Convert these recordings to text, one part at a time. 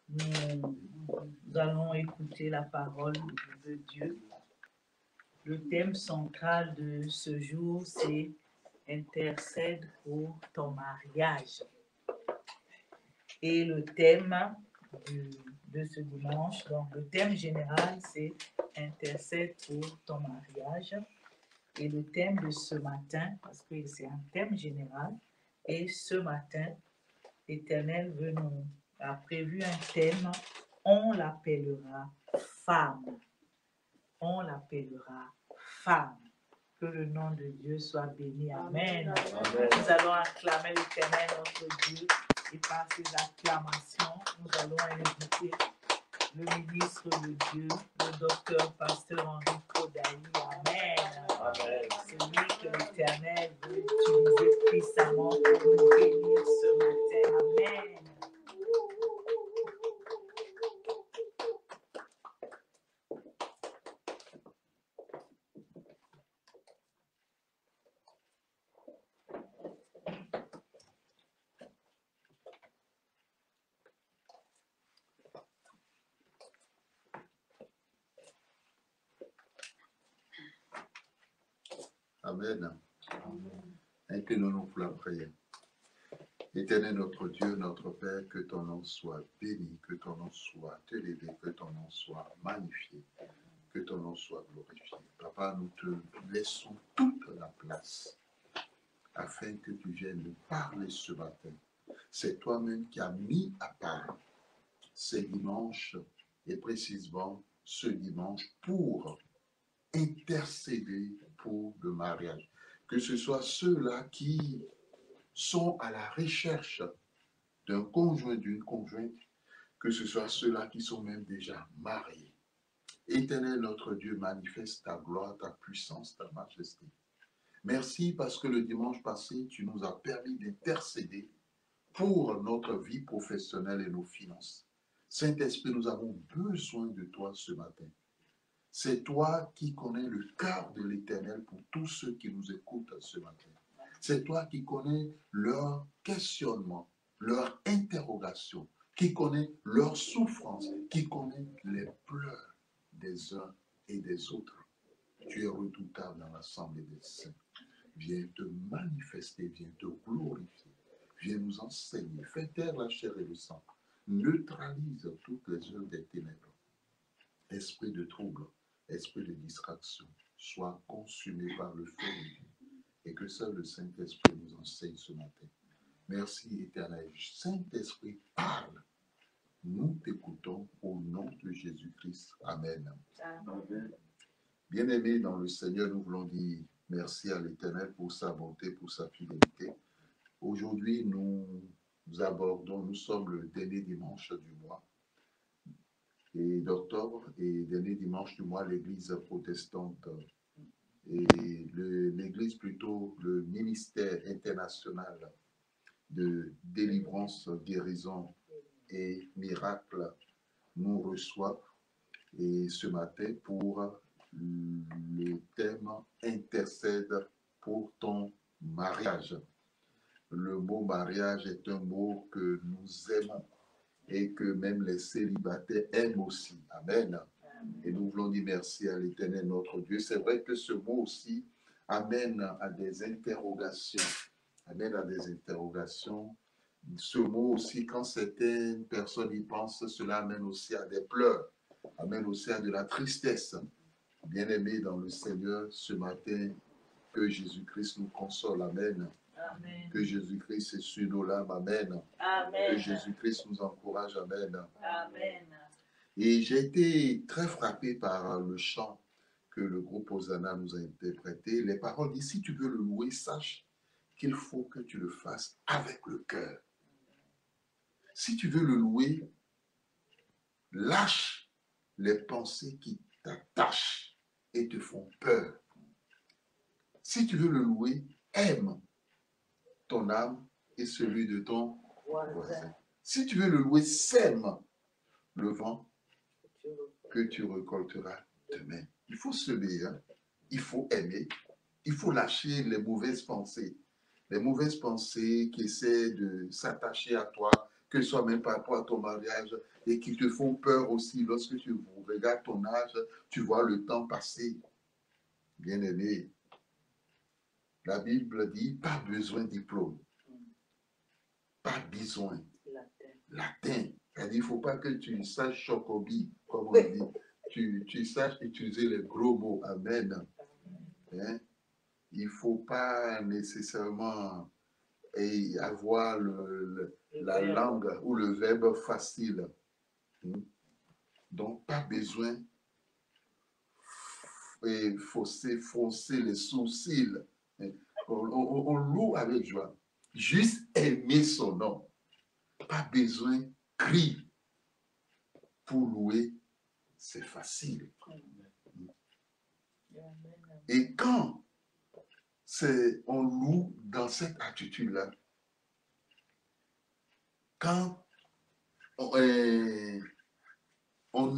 Nous allons écouter la parole de Dieu. Le thème central de ce jour, c'est « Intercède pour ton mariage ». Et le thème de ce dimanche, donc le thème général, c'est « Intercède pour ton mariage ». Et le thème de ce matin, parce que c'est un thème général, et ce matin, l'Éternel a prévu un thème, on l'appellera femme. On l'appellera femme. Que le nom de Dieu soit béni. Amen. Amen. Nous allons acclamer l'Éternel, notre Dieu, et par ces acclamations, nous allons inviter le ministre de Dieu, le docteur pasteur Henri Kodaï. Amen. Amen. Celui que l'Éternel veut utiliser puissamment pour nous bénir ce matin. Amen. Amen. Inclinons-nous pour la prière. Éternel notre Dieu, notre Père, que ton nom soit béni, que ton nom soit élevé, que ton nom soit magnifié, que ton nom soit glorifié. Papa, nous te laissons toute la place afin que tu viennes nous parler ce matin. C'est toi-même qui as mis à part ces dimanches et précisément ce dimanche pour intercéder pour le mariage. Que ce soit ceux-là qui sont à la recherche d'un conjoint, d'une conjointe, que ce soit ceux-là qui sont même déjà mariés. Éternel notre Dieu, manifeste ta gloire, ta puissance, ta majesté. Merci parce que le dimanche passé, tu nous as permis d'intercéder pour notre vie professionnelle et nos finances. Saint-Esprit, nous avons besoin de toi ce matin. C'est toi qui connais le cœur de l'Éternel pour tous ceux qui nous écoutent ce matin. C'est toi qui connais leurs questionnements, leurs interrogations, qui connais leurs souffrances, qui connais les pleurs des uns et des autres. Tu es redoutable dans l'assemblée des saints. Viens te manifester, viens te glorifier, viens nous enseigner, fais taire la chair et le sang, neutralise toutes les œuvres des ténèbres. Esprit de trouble, esprit de distraction, soit consumé par le feu de Dieu et que seul le Saint-Esprit nous enseigne ce matin. Merci éternel. Saint-Esprit, parle. Nous t'écoutons au nom de Jésus-Christ. Amen. Amen. Bien-aimés dans le Seigneur, nous voulons dire merci à l'Éternel pour sa bonté, pour sa fidélité. Aujourd'hui, nous sommes le dernier dimanche du mois et d'octobre et dernier dimanche du mois, l'Église protestante et l'Église plutôt le ministère international de délivrance, guérison et miracle nous reçoit et ce matin pour le thème intercède pour ton mariage. Le mot mariage est un mot que nous aimons et que même les célibataires aiment aussi. Amen. Et nous voulons dire merci à l'Éternel notre Dieu. C'est vrai que ce mot aussi amène à des interrogations. Amène à des interrogations. Ce mot aussi, quand certaines personnes y pensent, cela amène aussi à des pleurs, amène aussi à de la tristesse. Bien-aimés dans le Seigneur, ce matin, que Jésus-Christ nous console. Amen. Amen. Que Jésus-Christ est sur nos larmes. Amen. Amen. Que Jésus-Christ nous encourage. Amen. Amen. Et j'ai été très frappé par le chant que le groupe Hosanna nous a interprété. Les paroles disent, si tu veux le louer, sache qu'il faut que tu le fasses avec le cœur. Si tu veux le louer, lâche les pensées qui t'attachent et te font peur. Si tu veux le louer, aime ton âme et celui de ton voisin. Si tu veux le louer, sème le vent que tu récolteras demain. Il faut semer, hein? Il faut aimer, il faut lâcher les mauvaises pensées. Les mauvaises pensées qui essaient de s'attacher à toi, que ce soit même par rapport à ton mariage, et qui te font peur aussi. Lorsque tu regardes ton âge, tu vois le temps passer. Bien-aimé, la Bible dit, pas besoin de diplôme. Pas besoin. Latin. C'est-à-dire, il ne faut pas que tu saches chocobi, comme on dit. Tu saches utiliser les gros mots. Amen. Hein? Il ne faut pas nécessairement avoir la langue ou le verbe facile. Donc, pas besoin de froncer les sourcils. On loue avec joie. Juste aimer son nom. Pas besoin de crier pour louer, c'est facile. Et quand on loue dans cette attitude-là, quand on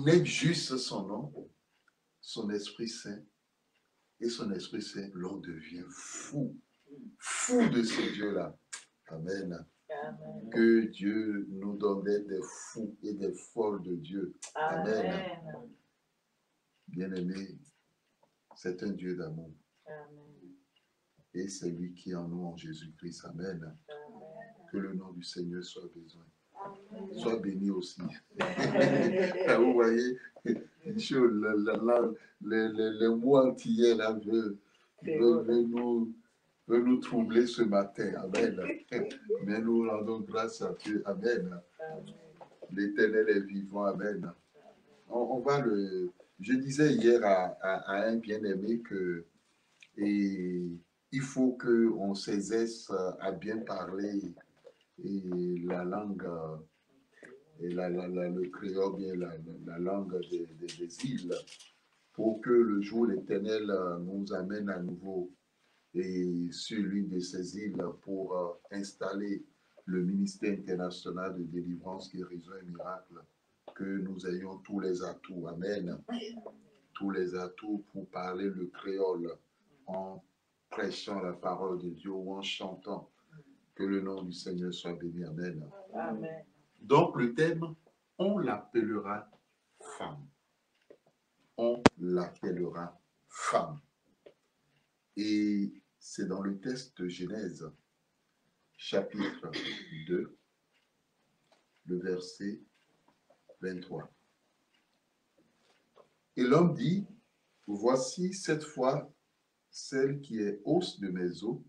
aime juste son nom, son Esprit Saint, et son Esprit Saint, l'on devient fou. Fou de ce Dieu-là. Amen. Amen. Que Dieu nous donne des fous et des folles de Dieu. Amen. Amen. Bien-aimé, c'est un Dieu d'amour. Et c'est lui qui est en nous, en Jésus-Christ. Amen. Amen. Que le nom du Seigneur soit béni. Soit béni aussi. Vous voyez, les mots entiers là veulent nous troubler ce matin. Amen. Mais nous rendons grâce à Dieu. Amen. L'Éternel est vivant. Amen. On va le... Je disais hier à un bien-aimé que il faut qu'on s'exerce à bien parler et la langue, et le créole, bien la langue des îles, pour que le jour l'Éternel nous amène à nouveau et sur l'une de ces îles pour installer le ministère international de délivrance, guérison et miracle, que nous ayons tous les atouts. Amen. Tous les atouts pour parler le créole en prêchant la parole de Dieu ou en chantant. Que le nom du Seigneur soit béni. Amen. Amen. Donc le thème, on l'appellera femme. On l'appellera femme. Et c'est dans le texte de Genèse, chapitre 2, le verset 23. Et l'homme dit, voici cette fois celle qui est os de mes os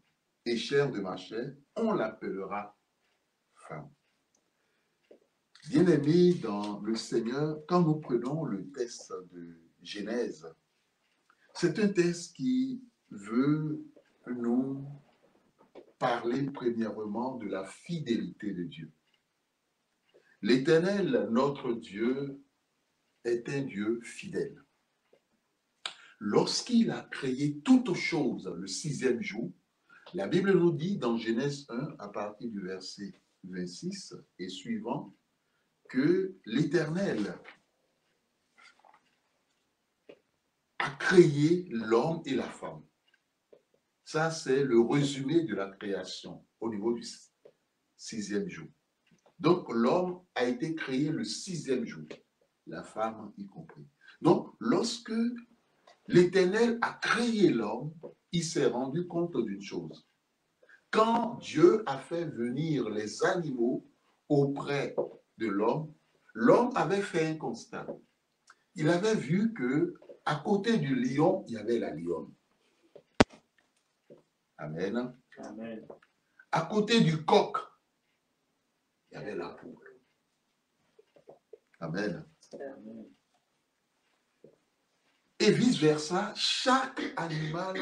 et chair de ma chair, on l'appellera femme. Bien-aimés dans le Seigneur, quand nous prenons le texte de Genèse, c'est un texte qui veut nous parler premièrement de la fidélité de Dieu. L'Éternel, notre Dieu, est un Dieu fidèle. Lorsqu'il a créé toutes choses le 6e jour, la Bible nous dit dans Genèse 1, à partir du verset 26 et suivant, que l'Éternel a créé l'homme et la femme. Ça, c'est le résumé de la création au niveau du 6e jour. Donc, l'homme a été créé le 6e jour, la femme y compris. Donc, lorsque l'Éternel a créé l'homme, il s'est rendu compte d'une chose. Quand Dieu a fait venir les animaux auprès de l'homme, l'homme avait fait un constat. Il avait vu que à côté du lion, il y avait la lionne. Amen. Amen. À côté du coq, il y avait la poule. Amen. Amen. Et vice-versa, chaque animal,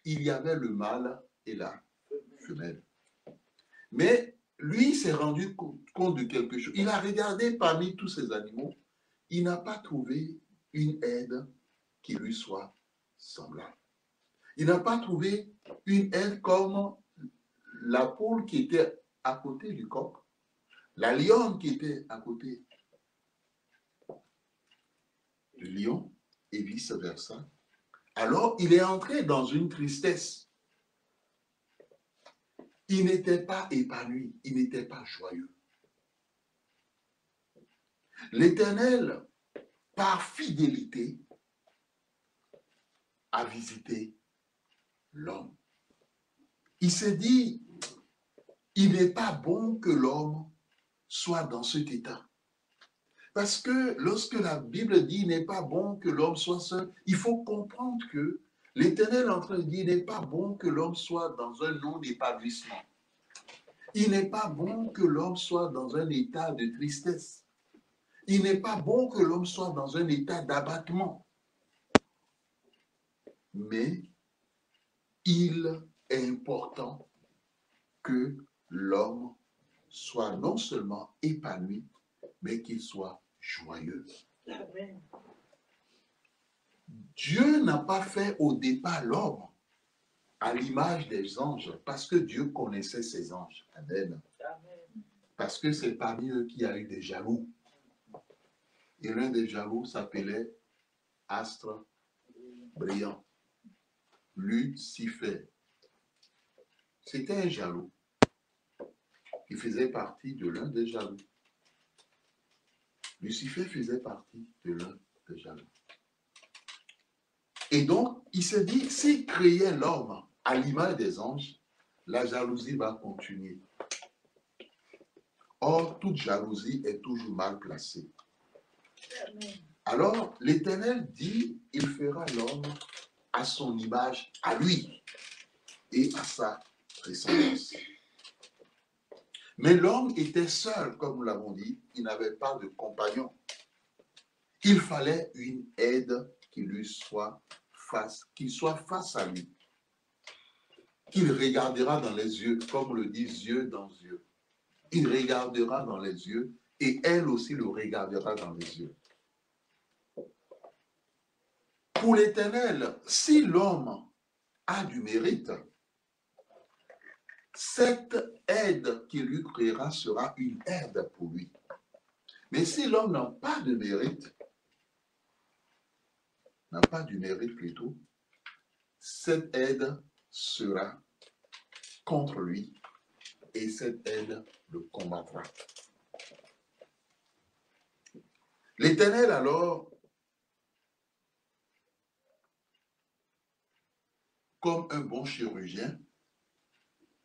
il y avait le mâle et la femelle. Mais lui, il s'est rendu compte de quelque chose. Il a regardé parmi tous ces animaux, il n'a pas trouvé une aide qui lui soit semblable. Il n'a pas trouvé une aide comme la poule qui était à côté du coq, la lionne qui était à côté du lion, et vice-versa. Alors, il est entré dans une tristesse. Il n'était pas épanoui, il n'était pas joyeux. L'Éternel, par fidélité, a visité l'homme. Il s'est dit, il n'est pas bon que l'homme soit dans cet état. Parce que lorsque la Bible dit il n'est pas bon que l'homme soit seul, il faut comprendre que l'Éternel est en train de dire il n'est pas bon que l'homme soit dans un non-épanouissement. Il n'est pas bon que l'homme soit dans un état de tristesse. Il n'est pas bon que l'homme soit dans un état d'abattement. Mais il est important que l'homme soit non seulement épanoui, mais qu'il soit joyeux. Amen. Dieu n'a pas fait au départ l'homme à l'image des anges, parce que Dieu connaissait ses anges. Amen. Amen. Parce que c'est parmi eux qu'il y a eu des jaloux. Et l'un des jaloux s'appelait Astre brillant, Lucifer. C'était un jaloux qui faisait partie de l'un des jaloux. Lucifer faisait partie de l'un des jaloux. Et donc, il s'est dit, s'il créait l'homme à l'image des anges, la jalousie va continuer. Or, toute jalousie est toujours mal placée. Amen. Alors, l'Éternel dit, il fera l'homme à son image, à lui, et à sa ressemblance. Mais l'homme était seul, comme nous l'avons dit, il n'avait pas de compagnon. Il fallait une aide qui lui soit qu'il soit face à lui, qu'il regardera dans les yeux, comme le dit yeux dans yeux. Il regardera dans les yeux et elle aussi le regardera dans les yeux. Pour l'Éternel, si l'homme a du mérite, cette aide qu'il lui créera sera une aide pour lui. Mais si l'homme n'a pas de mérite, n'a pas du mérite plutôt, cette aide sera contre lui et cette aide le combattra. L'Éternel alors, comme un bon chirurgien,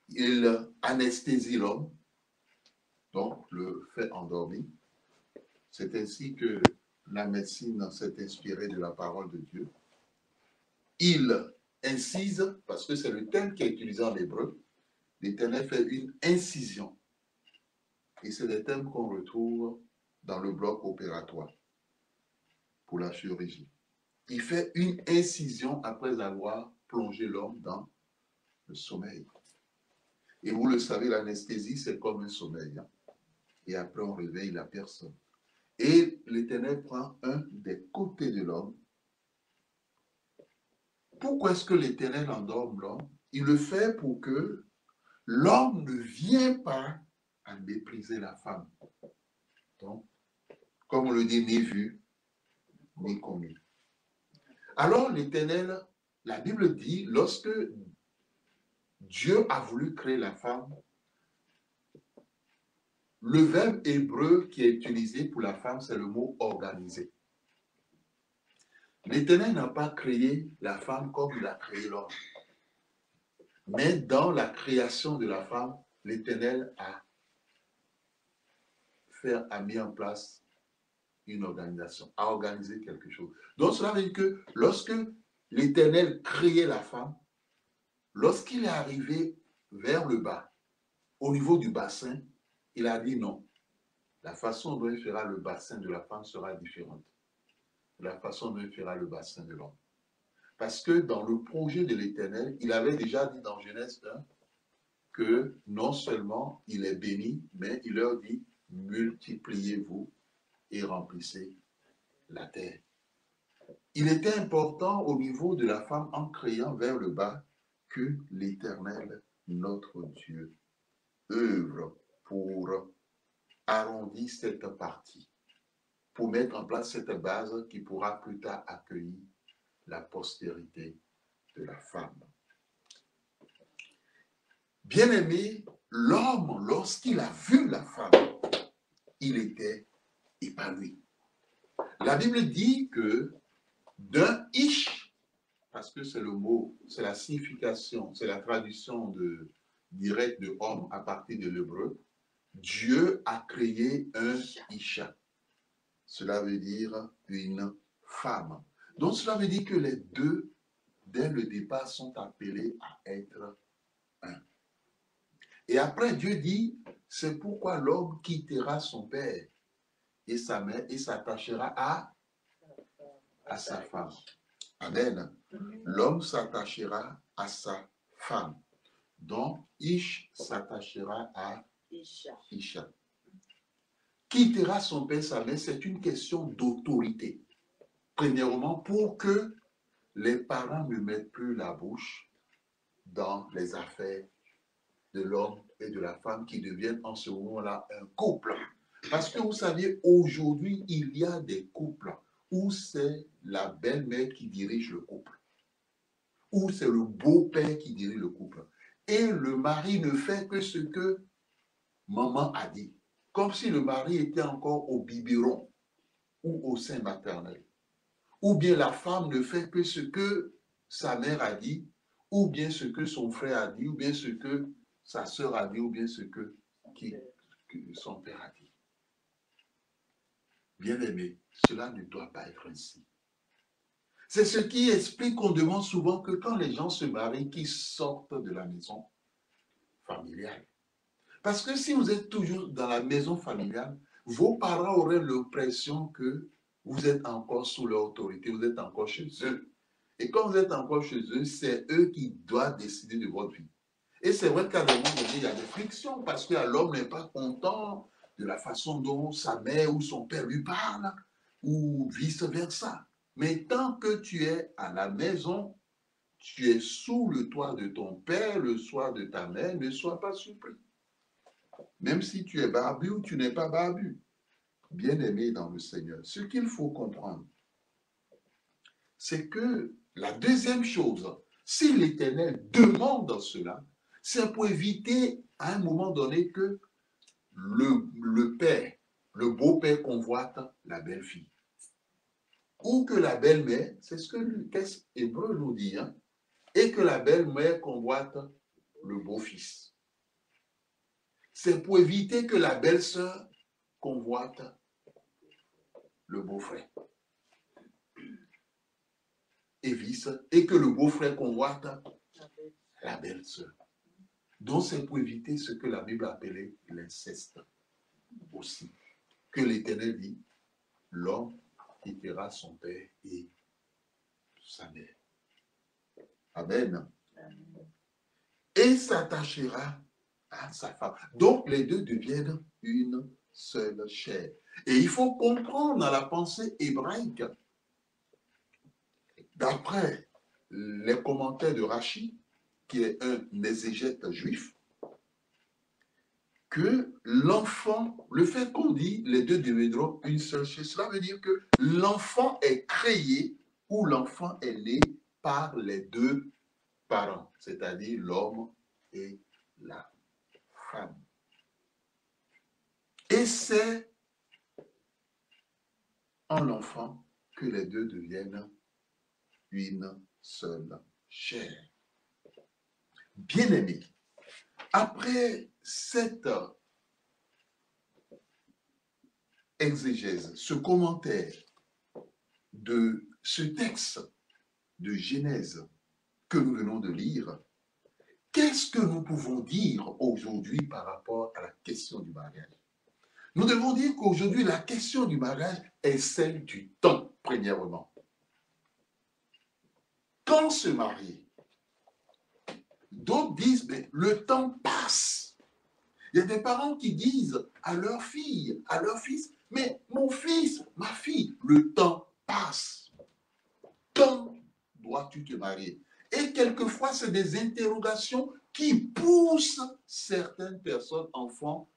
il anesthésie l'homme, donc le fait endormir. C'est ainsi que la médecine s'est inspirée de la parole de Dieu. Il incise, parce que c'est le terme qui est utilisé en hébreu, l'Éternel fait une incision. Et c'est des termes qu'on retrouve dans le bloc opératoire pour la chirurgie. Il fait une incision après avoir plongé l'homme dans le sommeil. Et vous le savez, l'anesthésie, c'est comme un sommeil. Et après, on réveille la personne. Et l'Éternel prend un des côtés de l'homme. Pourquoi est-ce que l'Éternel endorme l'homme? Il le fait pour que l'homme ne vienne pas à mépriser la femme. Donc, comme on le dit, ni vu, ni connu. Alors l'Éternel, la Bible dit, lorsque Dieu a voulu créer la femme, le verbe hébreu qui est utilisé pour la femme, c'est le mot organiser. L'Éternel n'a pas créé la femme comme il a créé l'homme. Mais dans la création de la femme, l'Éternel a mis en place une organisation, a organisé quelque chose. Donc cela veut dire que lorsque l'Éternel créait la femme, lorsqu'il est arrivé vers le bas, au niveau du bassin, il a dit non. La façon dont il fera le bassin de la femme sera différente de la façon dont il fera le bassin de l'homme. Parce que dans le projet de l'Éternel, il avait déjà dit dans Genèse 1 que non seulement il est béni, mais il leur dit multipliez-vous et remplissez la terre. Il était important au niveau de la femme en créant vers le bas que l'Éternel, notre Dieu, œuvre pour arrondir cette partie, pour mettre en place cette base qui pourra plus tard accueillir la postérité de la femme. Bien-aimé, l'homme, lorsqu'il a vu la femme, il était et pas lui. La Bible dit que d'un ish, parce que c'est le mot, c'est la signification, c'est la traduction directe de homme à partir de l'hébreu, Dieu a créé un isha. Cela veut dire une femme. Donc cela veut dire que les deux, dès le départ, sont appelés à être un. Et après, Dieu dit, c'est pourquoi l'homme quittera son père et sa mère et s'attachera à sa femme. Amen. L'homme s'attachera à sa femme. Donc, Ish s'attachera à Isha. Quittera son père et sa mère, c'est une question d'autorité. Premièrement, pour que les parents ne mettent plus la bouche dans les affaires de l'homme et de la femme qui deviennent en ce moment-là un couple. Parce que vous savez, aujourd'hui, il y a des couples où c'est la belle-mère qui dirige le couple, où c'est le beau-père qui dirige le couple. Et le mari ne fait que ce que maman a dit. Comme si le mari était encore au biberon ou au sein maternel. Ou bien la femme ne fait que ce que sa mère a dit, ou bien ce que son frère a dit, ou bien ce que sa sœur a dit, ou bien ce que son père a dit. Bien-aimé, cela ne doit pas être ainsi. C'est ce qui explique qu'on demande souvent que quand les gens se marient, qu'ils sortent de la maison familiale. Parce que si vous êtes toujours dans la maison familiale, vos parents auraient l'impression que vous êtes encore sous leur autorité, vous êtes encore chez eux. Et quand vous êtes encore chez eux, c'est eux qui doivent décider de votre vie. Et c'est vrai qu'à un moment donné, il y a des frictions parce que l'homme n'est pas content de la façon dont sa mère ou son père lui parle, ou vice-versa. Mais tant que tu es à la maison, tu es sous le toit de ton père, le soir de ta mère, ne sois pas surpris. Même si tu es barbu ou tu n'es pas barbu, bien-aimé dans le Seigneur, ce qu'il faut comprendre, c'est que la deuxième chose, si l'Éternel demande cela, c'est pour éviter à un moment donné que le père, le beau-père convoite la belle-fille. Ou que la belle-mère, c'est ce que le texte hébreu nous dit, hein, et que la belle-mère convoite le beau-fils. C'est pour éviter que la belle-sœur convoite le beau-frère. Et vice, et que le beau-frère convoite la belle-sœur. Donc c'est pour éviter ce que la Bible appelait l'inceste aussi. Que l'Éternel dit, l'homme quittera son père et sa mère. Amen. Et s'attachera à sa femme. Donc les deux deviennent une seule chair. Et il faut comprendre dans la pensée hébraïque, d'après les commentaires de Rachi, qui est un exégète juif, que l'enfant, le fait qu'on dit les deux deviendront une seule chair, cela veut dire que l'enfant est créé ou l'enfant est né par les deux parents, c'est-à-dire l'homme et la femme. Et c'est en enfant que les deux deviennent une seule chair. Bien-aimé, après cette exégèse, ce commentaire de ce texte de Genèse que nous venons de lire, qu'est-ce que nous pouvons dire aujourd'hui par rapport à la question du mariage? Nous devons dire qu'aujourd'hui, la question du mariage est celle du temps, premièrement. Quand se marier? D'autres disent, mais le temps passe. Il y a des parents qui disent à leur fille, à leur fils, mais mon fils, ma fille, le temps passe. Quand dois-tu te marier? Et quelquefois, c'est des interrogations qui poussent certaines personnes, enfants,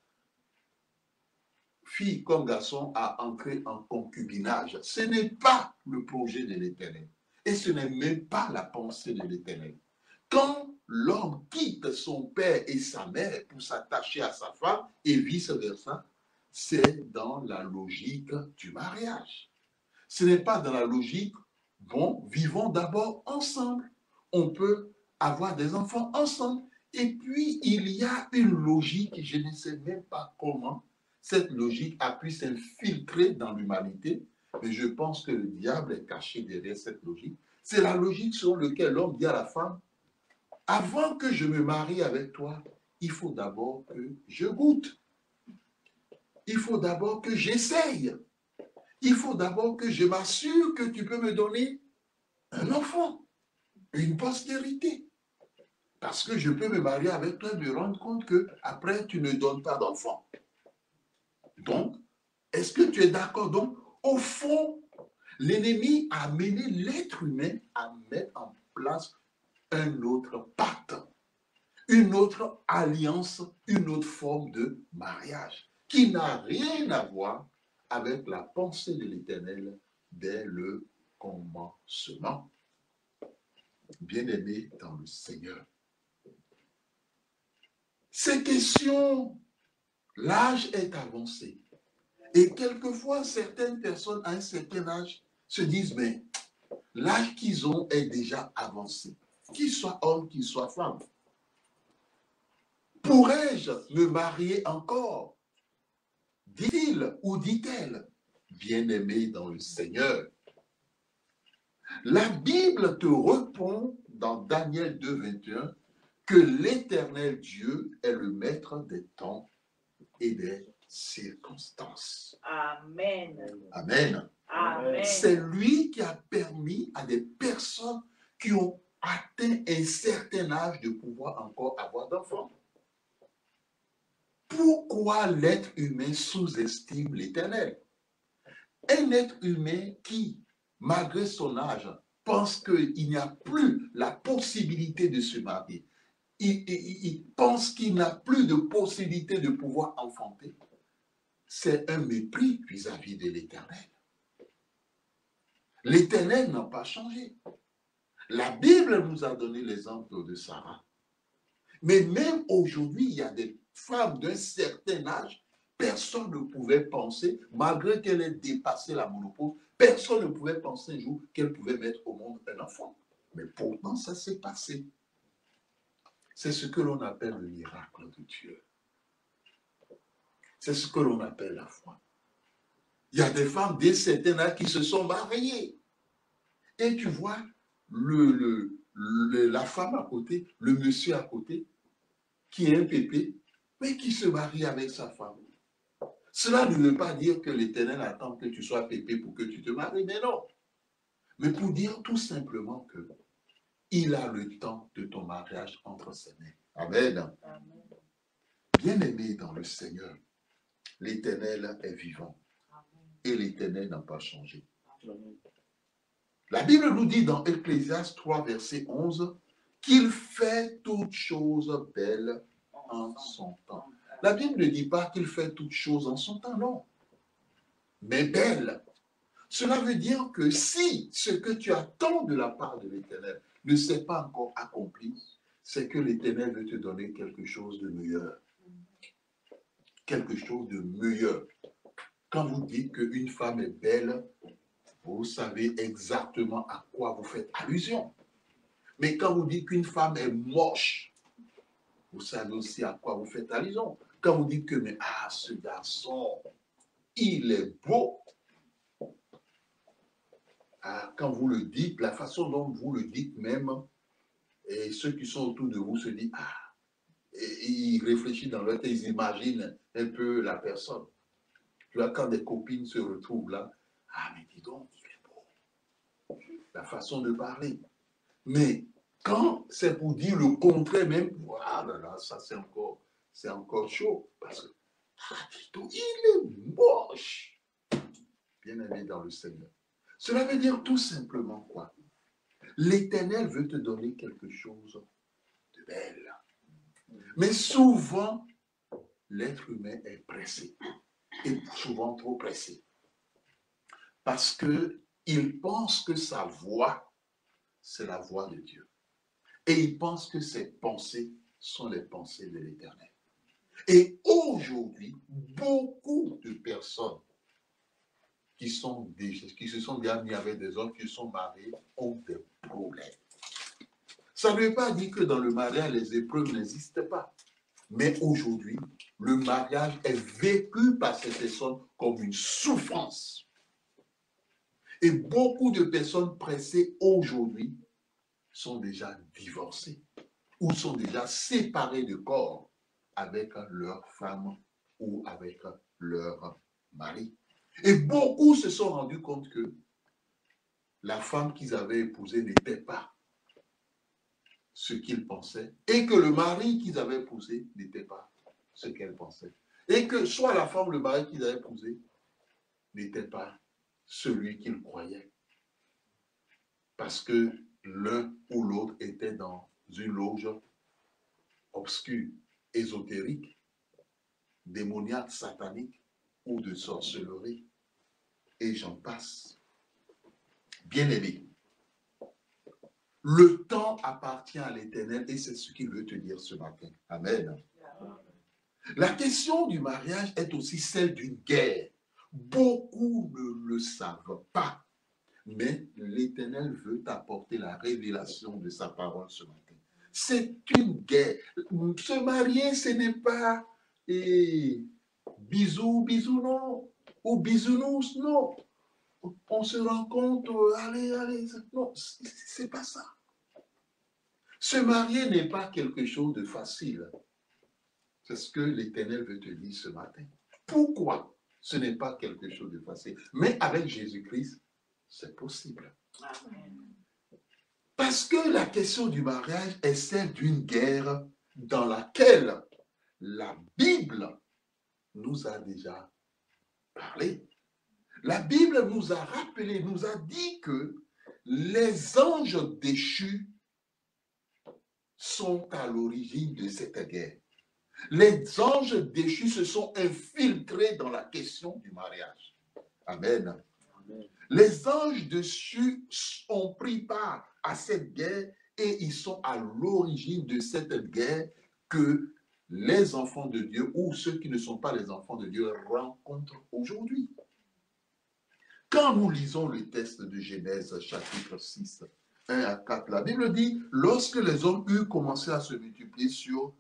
filles comme garçons, à entrer en concubinage. Ce n'est pas le projet de l'Éternel. Et ce n'est même pas la pensée de l'Éternel. Quand l'homme quitte son père et sa mère pour s'attacher à sa femme, et vice-versa, c'est dans la logique du mariage. Ce n'est pas dans la logique, bon, vivons d'abord ensemble. On peut avoir des enfants ensemble. Et puis, il y a une logique, je ne sais même pas comment cette logique a pu s'infiltrer dans l'humanité, mais je pense que le diable est caché derrière cette logique. C'est la logique selon laquelle l'homme dit à la femme, avant que je me marie avec toi, il faut d'abord que je goûte. Il faut d'abord que j'essaye. Il faut d'abord que je m'assure que tu peux me donner un enfant, une postérité. Parce que je peux me marier avec toi et me rendre compte que après tu ne donnes pas d'enfant. Donc, est-ce que tu es d'accord? Donc, au fond, l'ennemi a amené l'être humain à mettre en place un autre pacte, une autre alliance, une autre forme de mariage qui n'a rien à voir avec la pensée de l'Éternel dès le commencement. Bien-aimés dans le Seigneur, ces questions, l'âge est avancé. Et quelquefois, certaines personnes à un certain âge se disent, mais l'âge qu'ils ont est déjà avancé. Qu'ils soient hommes, qu'ils soient femmes. Pourrais-je me marier encore? Dit-il ou dit-elle, bien-aimé dans le Seigneur. La Bible te répond dans Daniel 2, 21 que l'Éternel Dieu est le maître des temps et des circonstances. Amen. Amen. Amen. C'est lui qui a permis à des personnes qui ont atteint un certain âge de pouvoir encore avoir d'enfants. Pourquoi l'être humain sous-estime l'Éternel? Un être humain qui, malgré son âge, pense qu'il n'y a plus la possibilité de se marier. Il pense qu'il n'a plus de possibilité de pouvoir enfanter. C'est un mépris vis-à-vis de l'Éternel. L'Éternel n'a pas changé. La Bible nous a donné l'exemple de Sarah. Mais même aujourd'hui, il y a des femmes d'un certain âge, personne ne pouvait penser, malgré qu'elle ait dépassé la ménopause, personne ne pouvait penser un jour qu'elle pouvait mettre au monde un enfant. Mais pourtant, ça s'est passé. C'est ce que l'on appelle le miracle de Dieu. C'est ce que l'on appelle la foi. Il y a des femmes d'un certain âge qui se sont mariées. Et tu vois, la femme à côté, le monsieur à côté, qui est un pépé, mais qui se marie avec sa femme. Cela ne veut pas dire que l'Éternel attend que tu sois pépé pour que tu te maries, mais non. Mais pour dire tout simplement que il a le temps de ton mariage entre ses mains. Amen. Amen. Bien-aimé dans le Seigneur, l'Éternel est vivant et l'Éternel n'a pas changé. Amen. La Bible nous dit dans Ecclésiaste 3, verset 11, qu'il fait toutes choses belles en son temps. La Bible ne dit pas qu'il fait toutes choses en son temps, non. Mais belles. Cela veut dire que si ce que tu attends de la part de l'Éternel ne s'est pas encore accompli, c'est que l'Éternel veut te donner quelque chose de meilleur. Quelque chose de meilleur. Quand vous dites qu'une femme est belle, vous savez exactement à quoi vous faites allusion. Mais quand vous dites qu'une femme est moche, vous savez aussi à quoi vous faites allusion. Quand vous dites que mais, ce garçon, il est beau. Quand vous le dites, la façon dont vous le dites même, et ceux qui sont autour de vous se disent, et ils réfléchissent dans leur tête, ils imaginent un peu la personne. Tu vois, quand des copines se retrouvent là, mais dis donc, il est beau. La façon de parler. Mais quand c'est pour dire le contraire même, voilà, ça c'est encore chaud. Parce que, dis donc, il est moche. Bien-aimé dans le Seigneur. Cela veut dire tout simplement quoi? L'Éternel veut te donner quelque chose de belle. Mais souvent, l'être humain est pressé. Et souvent trop pressé. Parce qu'il pense que sa voix, c'est la voix de Dieu. Et il pense que ses pensées sont les pensées de l'Éternel. Et aujourd'hui, beaucoup de personnes qui se sont déjà mis avec des hommes qui sont mariés ont des problèmes. Ça ne veut pas dire que dans le mariage, les épreuves n'existent pas. Mais aujourd'hui, le mariage est vécu par ces personnes comme une souffrance. Et beaucoup de personnes pressées aujourd'hui sont déjà divorcées ou sont déjà séparées de corps avec leur femme ou avec leur mari. Et beaucoup se sont rendus compte que la femme qu'ils avaient épousée n'était pas ce qu'ils pensaient et que le mari qu'ils avaient épousé n'était pas ce qu'elle pensait. Et que soit la femme ou le mari qu'ils avaient épousé n'était pas celui qu'ils croyaient. Parce que l'un ou l'autre était dans une loge obscure, ésotérique, démoniaque, satanique ou de sorcellerie. Et j'en passe. Bien-aimé, le temps appartient à l'Éternel et c'est ce qu'il veut te dire ce matin. Amen. La question du mariage est aussi celle d'une guerre. Beaucoup ne le savent pas, mais l'Éternel veut t'apporter la révélation de sa parole ce matin. C'est une guerre. Se marier, ce n'est pas bisous, bisous, non. Ou bisounours, non. On se rencontre, allez, allez. Non, c'est pas ça. Se marier n'est pas quelque chose de facile. C'est ce que l'Éternel veut te dire ce matin. Pourquoi ce n'est pas quelque chose de facile? Mais avec Jésus-Christ, c'est possible. Amen. Parce que la question du mariage est celle d'une guerre dans laquelle la Bible nous a déjà parlé. La Bible nous a rappelé, nous a dit que les anges déchus sont à l'origine de cette guerre. Les anges déchus se sont infiltrés dans la question du mariage. Amen. Amen. Les anges déchus ont pris part à cette guerre et ils sont à l'origine de cette guerre que les enfants de Dieu ou ceux qui ne sont pas les enfants de Dieu rencontrent aujourd'hui. Quand nous lisons le texte de Genèse chapitre 6, 1 à 4, la Bible dit, lorsque les hommes eurent commencé à se multiplier sur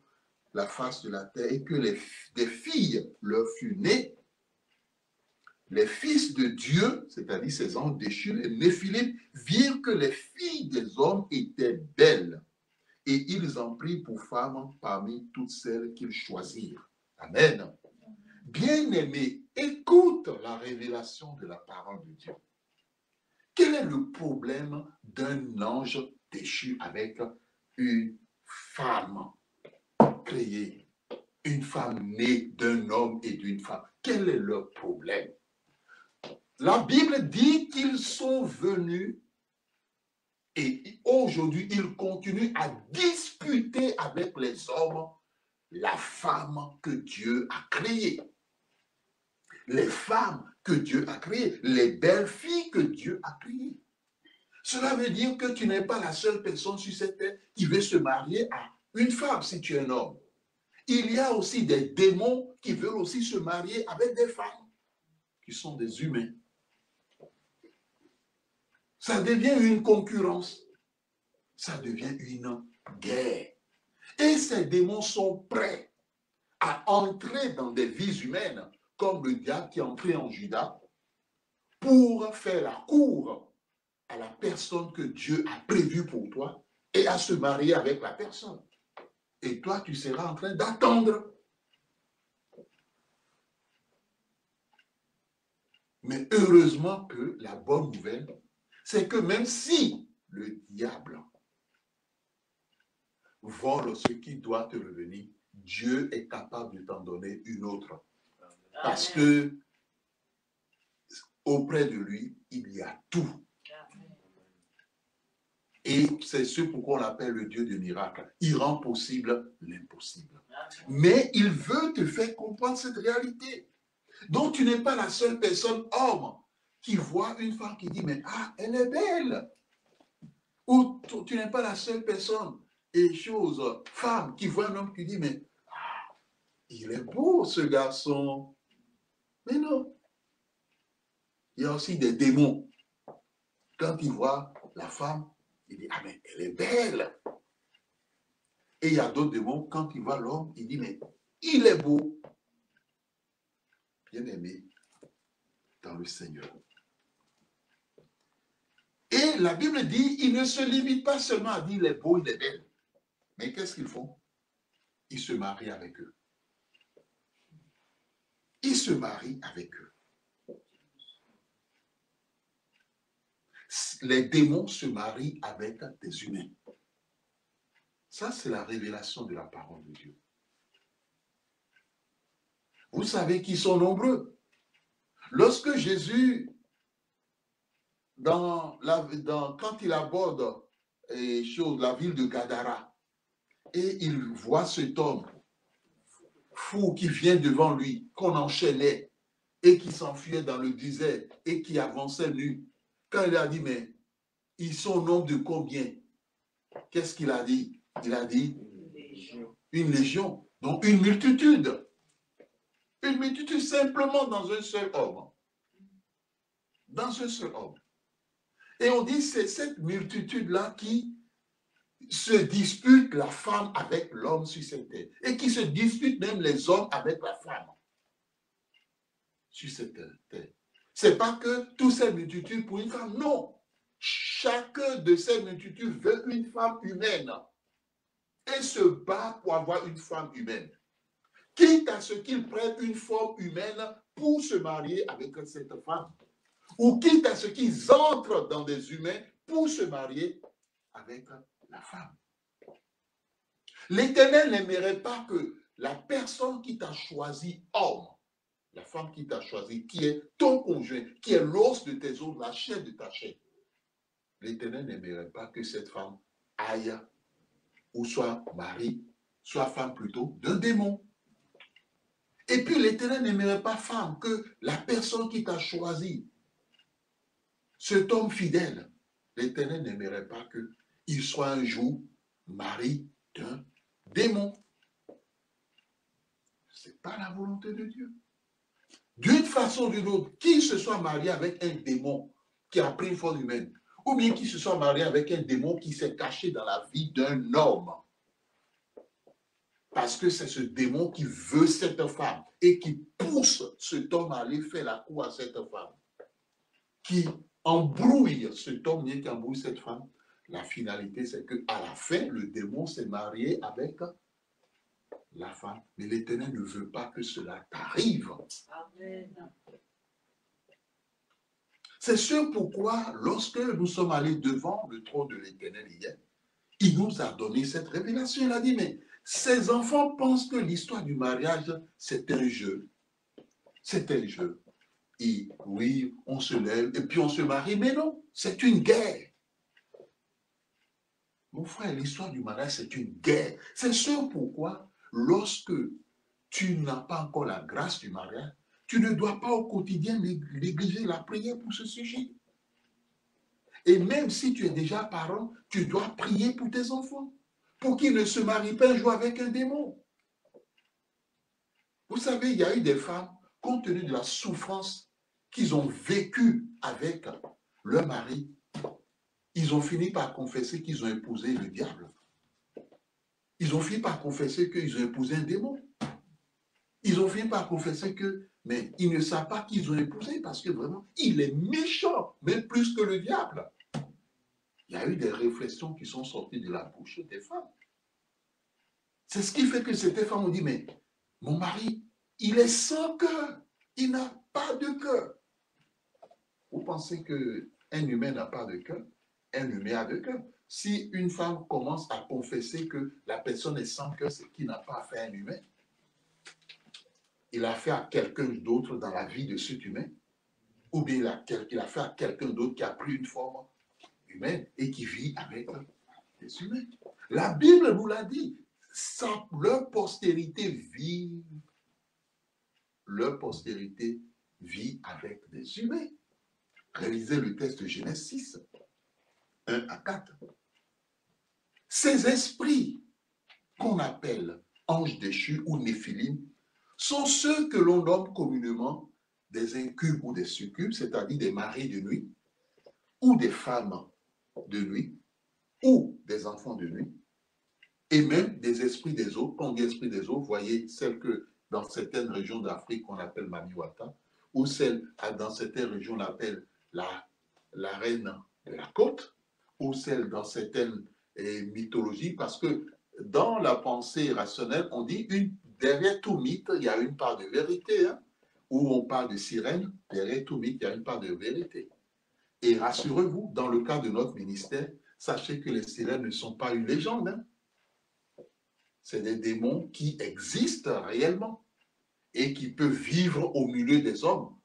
la face de la terre et que des filles leur furent nées, les fils de Dieu, c'est-à-dire ces anges déchus, les Néphilim, virent que les filles des hommes étaient belles et ils en prirent pour femmes parmi toutes celles qu'ils choisirent. Amen. Bien-aimé, écoute la révélation de la parole de Dieu. Quel est le problème d'un ange déchu avec une femme créée, une femme née d'un homme et d'une femme? Quel est leur problème? La Bible dit qu'ils sont venus et aujourd'hui ils continuent à disputer avec les hommes la femme que Dieu a créée. Les femmes que Dieu a créées, les belles filles que Dieu a créées. Cela veut dire que tu n'es pas la seule personne sur cette terre qui veut se marier à une femme si tu es un homme. Il y a aussi des démons qui veulent aussi se marier avec des femmes qui sont des humains. Ça devient une concurrence. Ça devient une guerre. Et ces démons sont prêts à entrer dans des vies humaines, comme le diable qui est entré en Judas, pour faire la cour à la personne que Dieu a prévue pour toi et à se marier avec la personne. Et toi, tu seras en train d'attendre. Mais heureusement que la bonne nouvelle, c'est que même si le diable vole ce qui doit te revenir, Dieu est capable de t'en donner une autre. Parce que auprès de lui, il y a tout. Et c'est ce pourquoi on l'appelle le Dieu de miracles. Il rend possible l'impossible. Mais il veut te faire comprendre cette réalité. Donc tu n'es pas la seule personne, homme, qui voit une femme qui dit, mais ah, elle est belle. Ou tu n'es pas la seule personne, et chose, femme, qui voit un homme qui dit, mais ah, il est beau ce garçon. Mais non. Il y a aussi des démons. Quand ils voient la femme, ils disent, ah mais elle est belle. Et il y a d'autres démons, quand ils voient l'homme, ils disent, mais il est beau. Bien-aimé dans le Seigneur. Et la Bible dit, il ne se limite pas seulement à dire, il est beau, il est belle. Mais qu'est-ce qu'ils font? Ils se marient avec eux. Ils se marient avec eux. Les démons se marient avec des humains. Ça, c'est la révélation de la parole de Dieu. Vous savez qu'ils sont nombreux. Lorsque Jésus, quand il aborde la ville de Gadara, et il voit cet homme fou qui vient devant lui, qu'on enchaînait, et qui s'enfuyait dans le désert, et qui avançait nu, quand il a dit, mais ils sont au nombre de combien? Qu'est-ce qu'il a dit? Il a dit une légion, donc une multitude. Une multitude simplement dans un seul homme. Dans un seul homme. Et on dit c'est cette multitude-là qui se dispute la femme avec l'homme sur cette terre. Et qui se dispute même les hommes avec la femme sur cette terre. C'est pas que toutes ces multitudes pour une femme, non. Chacun de ces multitudes veut une femme humaine et se bat pour avoir une femme humaine. Quitte à ce qu'ils prennent une forme humaine pour se marier avec cette femme. Ou quitte à ce qu'ils entrent dans des humains pour se marier avec la femme. L'Éternel n'aimerait pas que la personne qui t'a choisi homme, la femme qui t'a choisi, qui est ton conjoint, qui est l'os de tes os, la chair de ta chair, l'Éternel n'aimerait pas que cette femme aille ou soit mari, soit femme plutôt, d'un démon. Et puis l'Éternel n'aimerait pas, femme, que la personne qui t'a choisi, cet homme fidèle, l'Éternel n'aimerait pas qu'il soit un jour mari d'un démon. Ce n'est pas la volonté de Dieu. D'une façon ou d'une autre, qu'il se soit marié avec un démon qui a pris une forme humaine, ou bien qu'il se soit marié avec un démon qui s'est caché dans la vie d'un homme. Parce que c'est ce démon qui veut cette femme et qui pousse cet homme à aller faire la cour à cette femme. Qui embrouille cet homme, qui embrouille cette femme. La finalité, c'est qu'à la fin, le démon s'est marié avec la femme. Mais l'Éternel ne veut pas que cela t'arrive. Amen. C'est ce pourquoi, lorsque nous sommes allés devant le trône de l'Éternel hier, il nous a donné cette révélation. Il a dit, mais ces enfants pensent que l'histoire du mariage, c'est un jeu. C'est un jeu. Et oui, on se lève et puis on se marie, mais non, c'est une guerre. Mon frère, l'histoire du mariage, c'est une guerre. C'est ce pourquoi, lorsque tu n'as pas encore la grâce du mariage, tu ne dois pas au quotidien négliger la prière pour ce sujet. Et même si tu es déjà parent, tu dois prier pour tes enfants, pour qu'ils ne se marient pas un jour avec un démon. Vous savez, il y a eu des femmes, compte tenu de la souffrance qu'ils ont vécue avec leur mari, ils ont fini par confesser qu'ils ont épousé le diable. Ils ont fini par confesser qu'ils ont épousé un démon. Ils ont fini par confesser mais ils ne savent pas qu'ils ont épousé parce que vraiment, il est méchant, même plus que le diable. Il y a eu des réflexions qui sont sorties de la bouche des femmes. C'est ce qui fait que ces femmes ont dit, mais mon mari, il est sans cœur. Il n'a pas de cœur. Vous pensez qu'un humain n'a pas de cœur? Un humain a de cœur. Si une femme commence à confesser que la personne est sans cœur, c'est qu'il n'a pas fait un humain. Il a fait à quelqu'un d'autre dans la vie de cet humain. Ou bien il a fait à quelqu'un d'autre qui a pris une forme humaine et qui vit avec les humains. La Bible nous l'a dit. Leur postérité vit avec des humains. Réalisez le texte de Genèse 6, 1 à 4. Ces esprits qu'on appelle anges déchus ou néphilim sont ceux que l'on nomme communément des incubes ou des succubes, c'est-à-dire des maris de nuit, ou des femmes de nuit, ou des enfants de nuit, et même des esprits des eaux. Quand on dit esprits des eaux, vous voyez celles que dans certaines régions d'Afrique on appelle Mamiwata, ou celles dans certaines régions on appelle la reine de la côte, ou celles dans certaines mythologies, parce que dans la pensée rationnelle, on dit derrière tout mythe, il y a une part de vérité. Hein, où on parle de sirène, derrière tout mythe, il y a une part de vérité. Et rassurez-vous, dans le cas de notre ministère, sachez que les sirènes ne sont pas une légende. Hein. C'est des démons qui existent réellement et qui peuvent vivre au milieu des hommes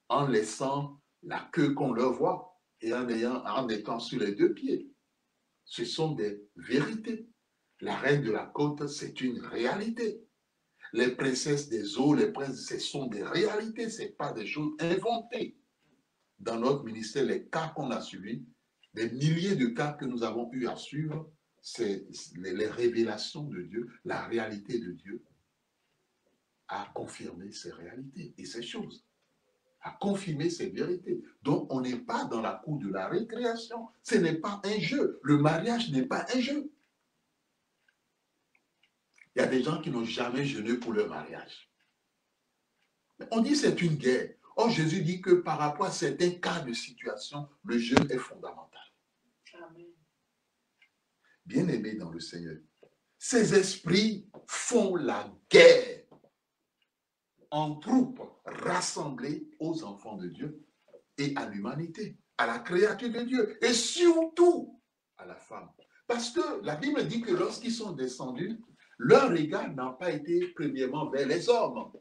en laissant la queue qu'on leur voit et en étant sur les deux pieds. Ce sont des vérités. La reine de la côte, c'est une réalité. Les princesses des eaux, les princes, ce sont des réalités, ce n'est pas des choses inventées. Dans notre ministère, les cas qu'on a suivis, des milliers de cas que nous avons eu à suivre, c'est les révélations de Dieu, la réalité de Dieu a confirmé ces réalités et ces choses, a confirmé ces vérités. Donc, on n'est pas dans la cour de la récréation. Ce n'est pas un jeu. Le mariage n'est pas un jeu. Il y a des gens qui n'ont jamais jeûné pour leur mariage. On dit que c'est une guerre. Or, Jésus dit que par rapport à certains cas de situation, le jeûne est fondamental. Amen. Bien-aimés dans le Seigneur, ces esprits font la guerre en troupes rassemblées aux enfants de Dieu et à l'humanité, à la créature de Dieu et surtout à la femme. Parce que la Bible dit que lorsqu'ils sont descendus, leur regard n'a pas été premièrement vers les hommes.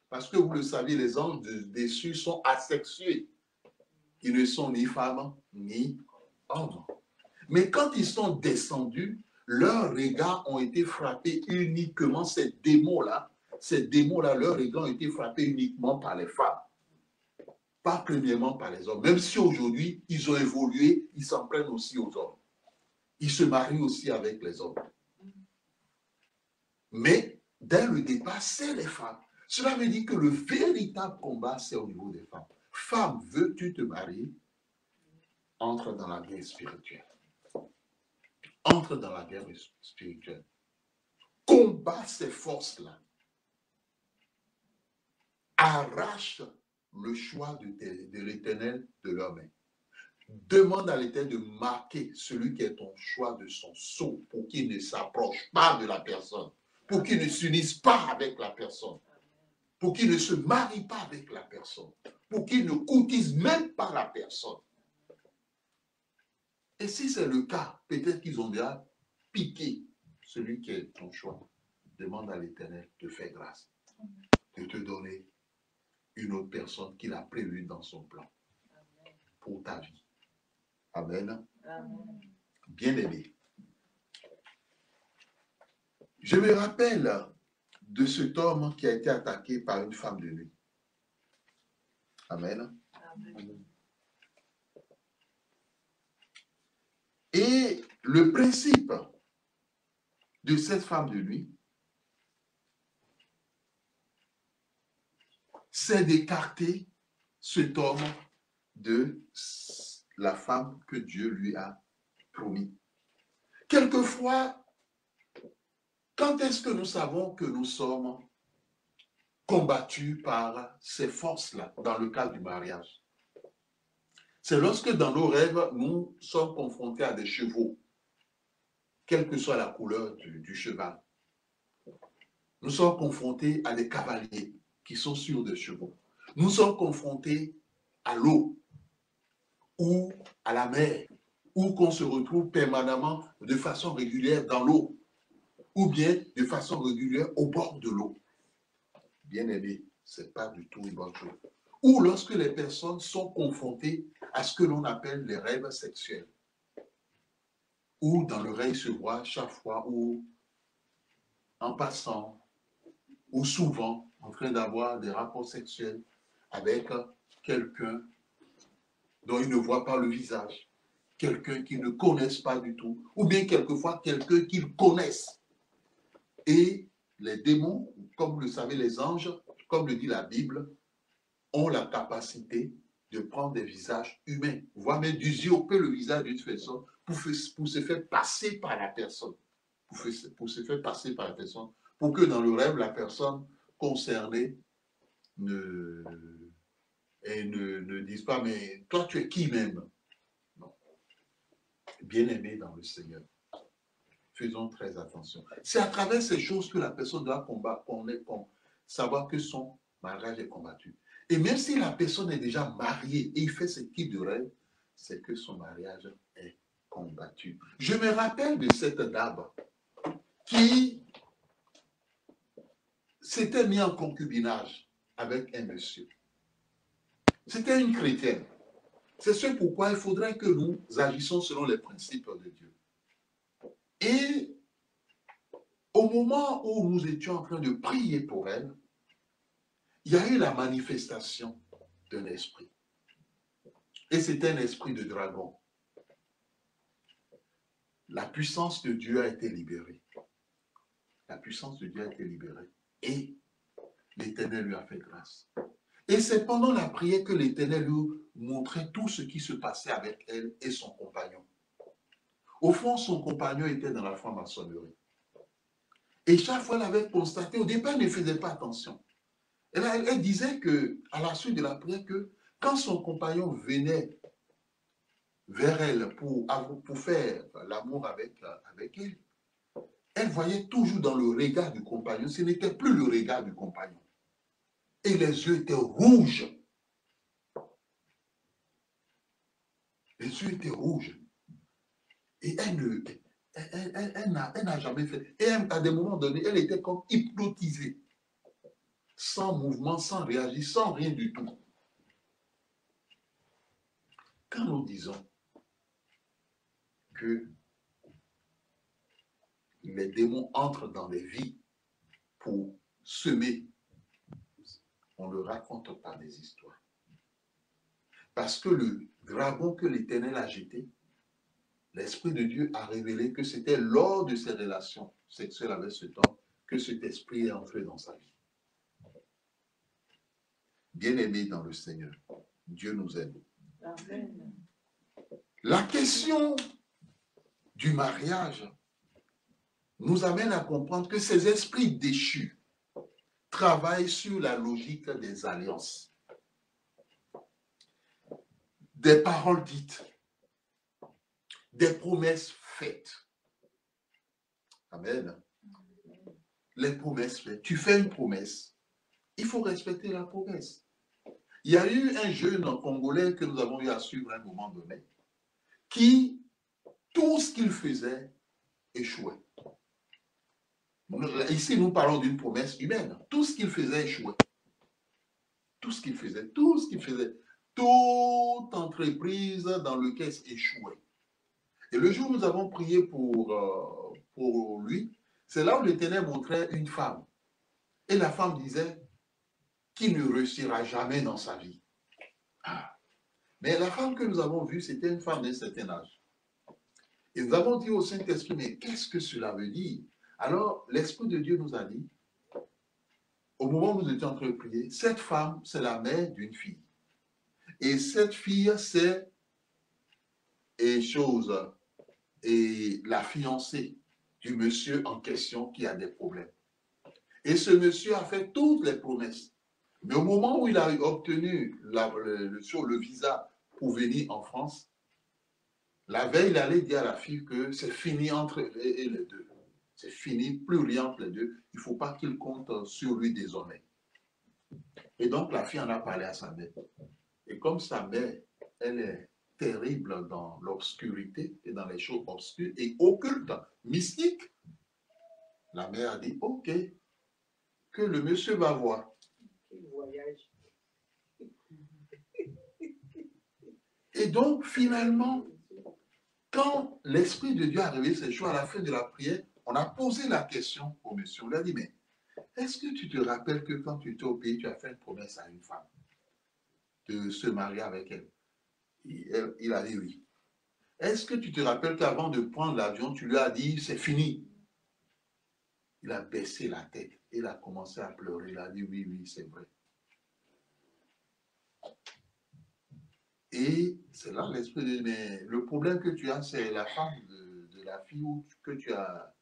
Parce que vous le savez, les anges déçus sont asexués. Ils ne sont ni femmes ni hommes. Mais quand ils sont descendus, leurs regards ont été frappés uniquement, ces démons-là, leurs regards ont été frappés uniquement par les femmes. Pas premièrement par les hommes. Même si aujourd'hui, ils ont évolué, ils s'en prennent aussi aux hommes. Ils se marient aussi avec les hommes. Mais dès le départ, c'est les femmes. Cela veut dire que le véritable combat, c'est au niveau des femmes. Femme, veux-tu te marier? Entre dans la guerre spirituelle. Entre dans la guerre spirituelle. Combat ces forces-là. Arrache le choix de l'Éternel de leur main. Demande à l'Éternel de marquer celui qui est ton choix de son sceau pour qu'il ne s'approche pas de la personne, pour qu'il ne s'unisse pas avec la personne, pour qu'il ne se marie pas avec la personne, pour qu'il ne courtise même pas la personne. Et si c'est le cas, peut-être qu'ils ont déjà piqué celui qui est ton choix. Demande à l'Éternel de faire grâce, de te donner une autre personne qu'il a prévue dans son plan pour ta vie. Amen. Amen. Bien-aimé. Je me rappelle de cet homme qui a été attaqué par une femme de nuit. Amen. Amen. Et le principe de cette femme de nuit, c'est d'écarter cet homme de la femme que Dieu lui a promis. Quelquefois, quand est-ce que nous savons que nous sommes combattus par ces forces-là dans le cadre du mariage? C'est lorsque dans nos rêves, nous sommes confrontés à des chevaux, quelle que soit la couleur du cheval. Nous sommes confrontés à des cavaliers qui sont sur des chevaux. Nous sommes confrontés à l'eau ou à la mer, ou qu'on se retrouve permanemment de façon régulière dans l'eau, ou bien de façon régulière au bord de l'eau. Bien aimé, ce n'est pas du tout une bonne chose. Ou lorsque les personnes sont confrontées à ce que l'on appelle les rêves sexuels, où dans le rêve se voit chaque fois, ou en passant, ou souvent en train d'avoir des rapports sexuels avec quelqu'un dont ils ne voient pas le visage, quelqu'un qu'ils ne connaissent pas du tout, ou bien quelquefois quelqu'un qu'ils connaissent. Et les démons, comme vous le savez, les anges, comme le dit la Bible, ont la capacité de prendre des visages humains, voire même d'usurper le visage d'une personne pour se faire passer par la personne. Pour se faire passer par la personne, pour que dans le rêve, la personne concernée ne dise pas, mais toi, tu es qui même? Non. Bien-aimé dans le Seigneur. Faisons très attention. C'est à travers ces choses que la personne doit combattre, savoir que son mariage est combattu. Et même si la personne est déjà mariée et il fait ce type de rêve, c'est que son mariage est combattu. Je me rappelle de cette dame qui s'était mis en concubinage avec un monsieur. C'était une chrétienne. C'est ce pourquoi il faudrait que nous agissions selon les principes de Dieu. Et au moment où nous étions en train de prier pour elle, il y a eu la manifestation d'un esprit. Et c'était un esprit de dragon. La puissance de Dieu a été libérée. La puissance de Dieu a été libérée. Et l'Éternel lui a fait grâce. Et c'est pendant la prière que l'Éternel lui montrait tout ce qui se passait avec elle et son compagnon. Au fond, son compagnon était dans la franc-maçonnerie. Et chaque fois, elle avait constaté, au départ, elle ne faisait pas attention. Elle disait qu'à la suite de la prière, que quand son compagnon venait vers elle pour faire l'amour avec elle, elle voyait toujours dans le regard du compagnon, ce n'était plus le regard du compagnon. Et les yeux étaient rouges. Les yeux étaient rouges. Et elle n'a jamais fait. Et à des moments donnés, elle était comme hypnotisée. Sans mouvement, sans réagir, sans rien du tout. Quand nous disons que les démons entrent dans les vies pour semer, on ne le raconte pas des histoires. Parce que le dragon que l'Éternel a jeté, l'Esprit de Dieu a révélé que c'était lors de ses relations sexuelles avec cet homme que cet esprit est entré dans sa vie. Bien-aimés dans le Seigneur, Dieu nous aime. Amen. La question du mariage nous amène à comprendre que ces esprits déchus travaillent sur la logique des alliances, des paroles dites, des promesses faites. Amen. Les promesses faites. Tu fais une promesse, il faut respecter la promesse. Il y a eu un jeune Congolais que nous avons eu à suivre à un moment donné, qui, tout ce qu'il faisait, échouait. Ici, nous parlons d'une promesse humaine. Tout ce qu'il faisait échouait. Tout ce qu'il faisait, toute entreprise dans laquelle il échouait. Et le jour où nous avons prié pour lui, c'est là où l'Éternel montrait une femme. Et la femme disait qu'il ne réussira jamais dans sa vie. Ah. Mais la femme que nous avons vue, c'était une femme d'un certain âge. Et nous avons dit au Saint-Esprit, mais qu'est-ce que cela veut dire? Alors, l'Esprit de Dieu nous a dit, au moment où nous étions en train de prier, cette femme, c'est la mère d'une fille. Et cette fille, c'est la fiancée du monsieur en question qui a des problèmes. Et ce monsieur a fait toutes les promesses. Mais au moment où il a obtenu le visa pour venir en France, la veille, il allait dire à la fille que c'est fini entre les deux. C'est fini, plus rien entre les deux. Il ne faut pas qu'il compte sur lui désormais. Et donc, la fille en a parlé à sa mère. Et comme sa mère, elle est terrible dans l'obscurité et dans les choses obscures et occultes, mystiques, la mère a dit, ok, que le monsieur va voir. Et donc, finalement, quand l'Esprit de Dieu a révélé ces choses à la fin de la prière, on a posé la question au monsieur. On lui a dit, mais est-ce que tu te rappelles que quand tu étais au pays, tu as fait une promesse à une femme de se marier avec elle? Il a dit oui. Est-ce que tu te rappelles qu'avant de prendre l'avion, tu lui as dit, c'est fini? Il a baissé la tête. Il a commencé à pleurer. Il a dit, oui, oui, c'est vrai. Et c'est là l'esprit de... Mais le problème que tu as, c'est la femme de la fille ou que tu as...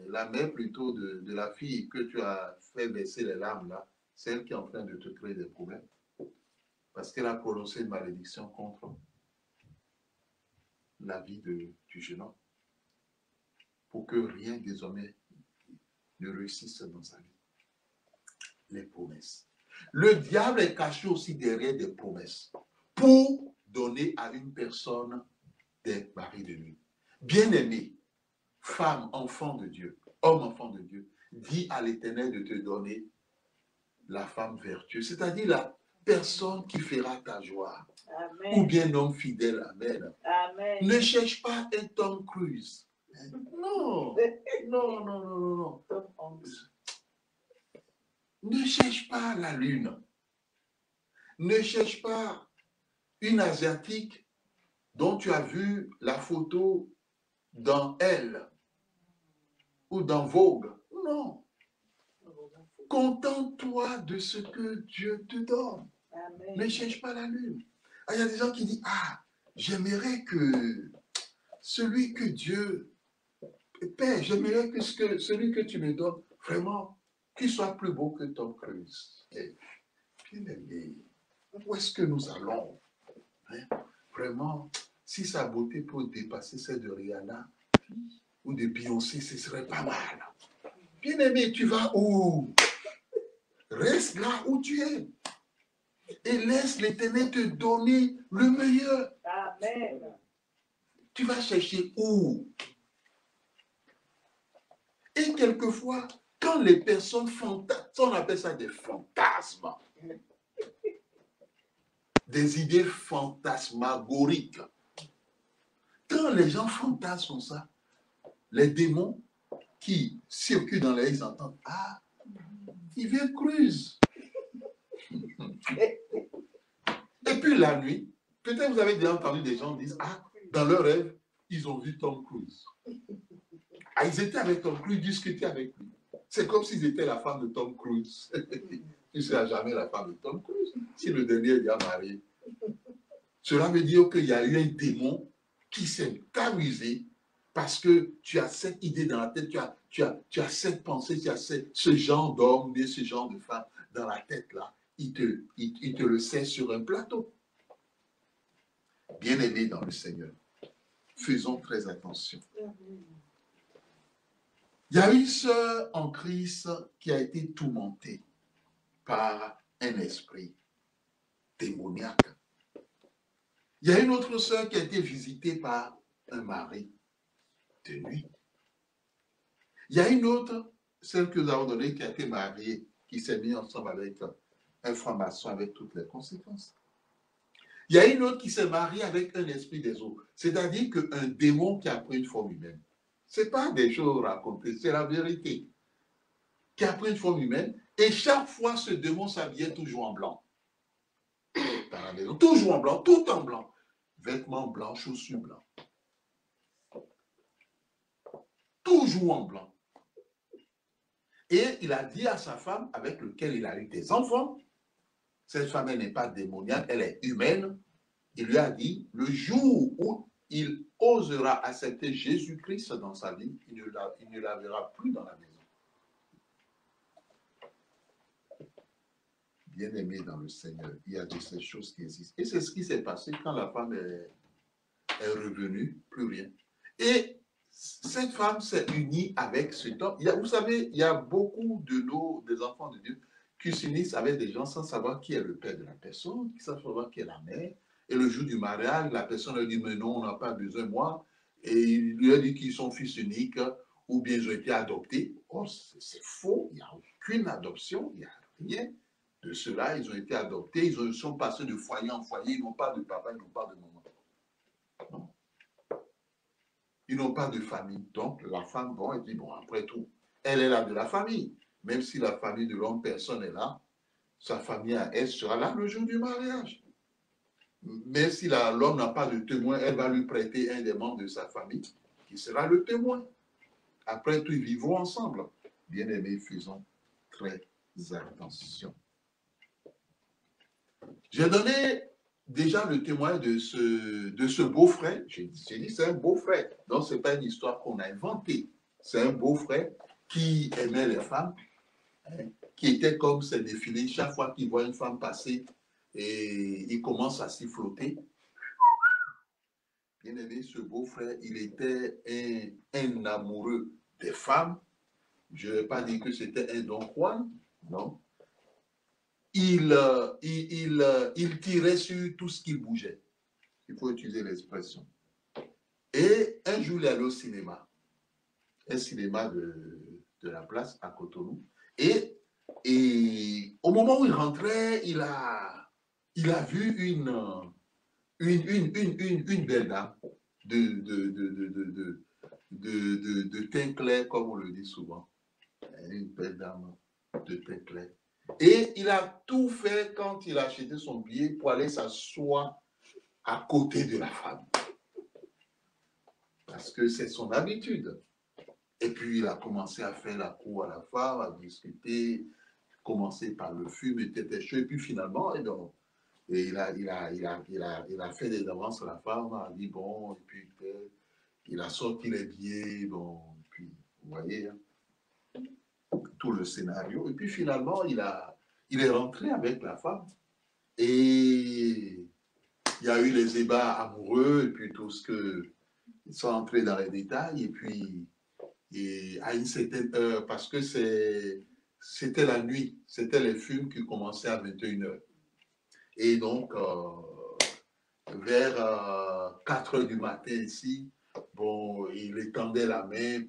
la mère plutôt de la fille que tu as fait baisser les larmes là. C'est elle qui est en train de te créer des problèmes. Parce qu'elle a prononcé une malédiction contre la vie du jeune homme. Pour que rien désormais ne réussisse dans sa vie. Les promesses. Le diable est caché aussi derrière des promesses pour donner à une personne des maris de nuit. Bien-aimé, femme, enfant de Dieu, homme, enfant de Dieu, dis à l'Éternel de te donner la femme vertueuse, c'est-à-dire la personne qui fera ta joie. Amen. Ou bien homme fidèle. Amen. Amen. Ne cherche pas un Tom Cruise. Non, non, non, non, non, non. Ne cherche pas la lune. Ne cherche pas une asiatique dont tu as vu la photo dans Elle ou dans Vogue. Non. Contente-toi de ce que Dieu te donne. Amen. Ne cherche pas la lune. Il y a des gens qui disent, ah, j'aimerais que celui que Dieu Père, j'aimerais que celui que tu me donnes, vraiment, qu'il soit plus beau que Tom Cruise. Bien aimé, où est-ce que nous allons? Hein? Vraiment, si sa beauté peut dépasser celle de Rihanna ou de Beyoncé, ce serait pas mal. Bien aimé, tu vas où? Reste là où tu es. Et laisse l'Éternel te donner le meilleur. Amen. Tu vas chercher où? Et quelquefois, quand les personnes fantasment, on appelle ça des fantasmes, des idées fantasmagoriques. Quand les gens fantasment comme ça, les démons qui circulent dans l'air, ils entendent, ah, il vient Cruise. Et puis la nuit, peut-être vous avez déjà entendu des gens dire, ah, dans leur rêve, ils ont vu Tom Cruise. Ah, ils étaient avec Tom Cruise, discutaient avec lui. C'est comme s'ils étaient la femme de Tom Cruise. Tu ne seras jamais la femme de Tom Cruise si le dernier est déjà marié. Cela veut dire qu'il y a eu un démon qui s'est amusé parce que tu as cette idée dans la tête, tu as cette pensée, tu as ce genre d'homme, ce genre de femme dans la tête là. Il te le sert sur un plateau. Bien-aimés dans le Seigneur, faisons très attention. Il y a une sœur en Christ qui a été tourmentée par un esprit démoniaque. Il y a une autre sœur qui a été visitée par un mari de nuit. Il y a une autre, celle que nous avons donnée, qui a été mariée, qui s'est mise ensemble avec un franc-maçon avec toutes les conséquences. Il y a une autre qui s'est mariée avec un esprit des eaux, c'est-à-dire qu'un démon qui a pris une forme humaine. Ce n'est pas des choses racontées, c'est la vérité. Qui a pris une forme humaine, et chaque fois ce démon s'habillait toujours en blanc. Dans la maison, toujours en blanc, tout en blanc. Vêtements blancs, chaussures blancs. Toujours en blanc. Et il a dit à sa femme, avec laquelle il a eu des enfants, cette femme, elle n'est pas démoniaque, elle est humaine. Il lui a dit, le jour où il osera accepter Jésus-Christ dans sa vie, il ne la verra plus dans la maison. Bien-aimé dans le Seigneur, il y a de ces choses qui existent. Et c'est ce qui s'est passé quand la femme est revenue, plus rien. Et cette femme s'est unie avec cet homme. Vous savez, il y a beaucoup des enfants de Dieu qui s'unissent avec des gens sans savoir qui est le père de la personne, sans savoir qui est la mère. Et le jour du mariage, la personne leur dit, mais non, on n'a pas besoin de moi. Et il lui a dit qu'ils sont fils uniques ou bien ils ont été adoptés. Oh, c'est faux, il n'y a aucune adoption, il n'y a rien de cela. Ils ont été adoptés, ils sont passés de foyer en foyer, ils n'ont pas de papa, ils n'ont pas de maman. Non. Ils n'ont pas de famille. Donc, la femme, bon, elle dit, bon, après tout, elle est là de la famille. Même si la famille de l'homme, personne n'est là, sa famille à elle sera là le jour du mariage. Mais si l'homme n'a pas de témoin, elle va lui prêter un des membres de sa famille qui sera le témoin. Après tout, ils vivront ensemble. Bien-aimés, faisons très attention. J'ai donné déjà le témoin de ce beau-frère. J'ai dit, c'est un beau-frère. Donc, ce n'est pas une histoire qu'on a inventée. C'est un beau-frère qui aimait les femmes, hein, qui était comme ces défilés. Chaque fois qu'il voit une femme passer, et il commence à s'y flotter. Bien aimé, ce beau-frère, il était un amoureux des femmes. Je ne vais pas dire que c'était un Don Juan, non. Il tirait sur tout ce qui bougeait. Il faut utiliser l'expression. Et un jour, il est allé au cinéma. Un cinéma de la place à Cotonou. Et au moment où il rentrait, il a vu une belle dame de teint clair, comme on le dit souvent. Une belle dame de teint clair. Et il a tout fait quand il a acheté son billet pour aller s'asseoir à côté de la femme. Parce que c'est son habitude. Et puis il a commencé à faire la cour à la femme, à discuter, commencer par le fume, était chaud, et puis finalement, il a fait des avances à la femme, a dit bon, et puis il a sorti les billets, bon, et puis vous voyez, hein, tout le scénario. Et puis finalement, il est rentré avec la femme. Et il y a eu les ébats amoureux, et puis tout ce que... Ils sont entrés dans les détails, et puis à une certaine heure, parce que c'était la nuit, c'était les films qui commençaient à 21h. Et donc, vers 4 heures du matin ici, bon, il étendait la main,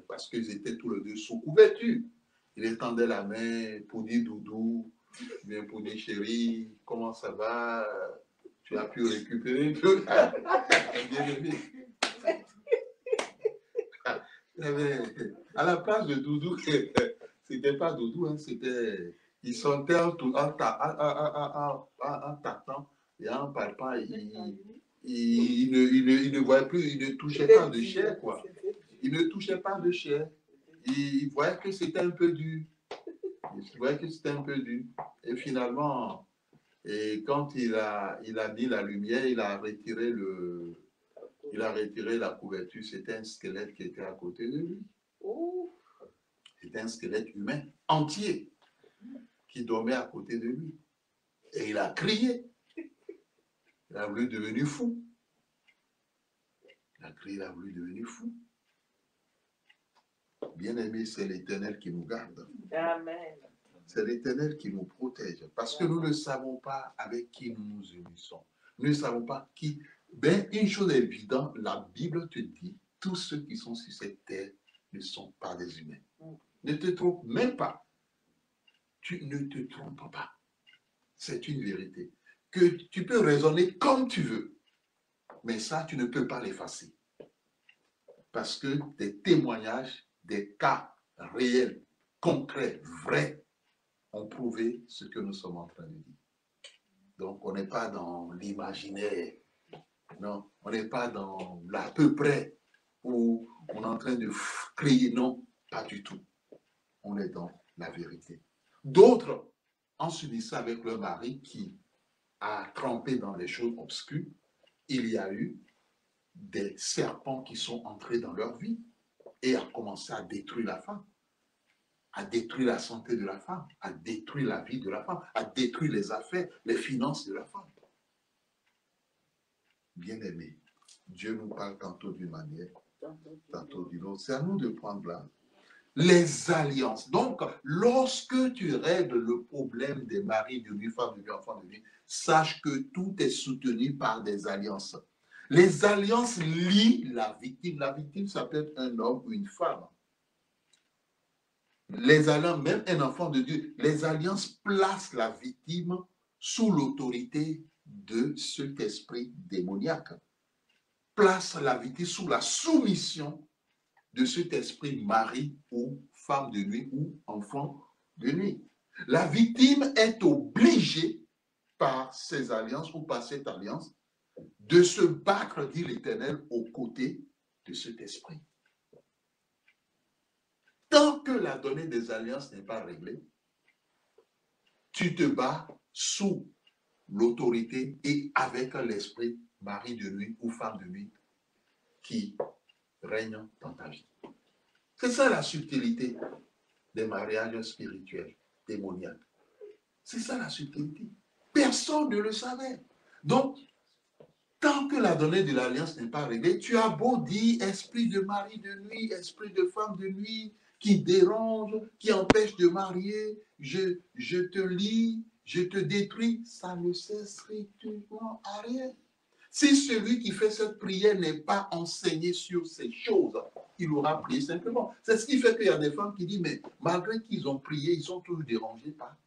parce qu'ils étaient tous les deux sous couverture. Il étendait la main pour dire doudou, bien pour dire chérie, comment ça va? Tu as pu récupérer tout. Bien aimé. À la place de doudou, c'était pas doudou, hein, c'était. Il sentait en tâtant et en palpant, il ne voyait plus, il ne touchait pas de chair, quoi. Il ne touchait pas de chair. Il voyait que c'était un peu dur. Il voyait que c'était un peu dur. Et finalement, quand il a mis la lumière, il a retiré la couverture. C'était un squelette qui était à côté de lui. C'était un squelette humain entier qui dormait à côté de lui. Et il a crié. Il a voulu devenir fou. Il a crié, il a voulu devenir fou. Bien-aimé, c'est l'Éternel qui nous garde. Amen. C'est l'Éternel qui nous protège. Parce que nous ne savons pas avec qui nous nous unissons. Nous ne savons pas qui. Ben, une chose est évidente, la Bible te dit, tous ceux qui sont sur cette terre ne sont pas des humains. Ne te trompe même pas. Tu ne te trompes pas. C'est une vérité. Que tu peux raisonner comme tu veux. Mais ça, tu ne peux pas l'effacer. Parce que des témoignages, des cas réels, concrets, vrais, ont prouvé ce que nous sommes en train de dire. Donc, on n'est pas dans l'imaginaire. Non, on n'est pas dans l'à peu près où on est en train de crier. Non, pas du tout. On est dans la vérité. D'autres, en s'unissant avec leur mari qui a trempé dans les choses obscures, il y a eu des serpents qui sont entrés dans leur vie et a commencé à détruire la femme, à détruire la santé de la femme, à détruire la vie de la femme, à détruire les affaires, les finances de la femme. Bien-aimés, Dieu nous parle tantôt d'une manière, tantôt d'une autre. C'est à nous de prendre là. Les alliances. Donc, lorsque tu règles le problème des maris, de vie, femmes, de vie, enfants, de vie, sache que tout est soutenu par des alliances. Les alliances lient la victime. La victime, ça peut être un homme ou une femme. Les alliances, même un enfant de Dieu, les alliances placent la victime sous l'autorité de cet esprit démoniaque. Place la victime sous la soumission de cet esprit mari ou femme de nuit ou enfant de nuit. La victime est obligée par ces alliances ou par cette alliance de se battre, dit l'Éternel, aux côtés de cet esprit. Tant que la donnée des alliances n'est pas réglée, tu te bats sous l'autorité et avec l'esprit mari de nuit ou femme de nuit qui règne dans ta vie. C'est ça la subtilité des mariages spirituels, démoniaques. C'est ça la subtilité. Personne ne le savait. Donc, tant que la donnée de l'alliance n'est pas réglée, tu as beau dire esprit de mari de nuit, esprit de femme de nuit, qui dérange, qui empêche de marier, je te lie, je te détruis, ça ne sert strictement à rien. Si celui qui fait cette prière n'est pas enseigné sur ces choses, il aura prié simplement. C'est ce qui fait qu'il y a des femmes qui disent, mais malgré qu'ils ont prié, ils sont toujours dérangés par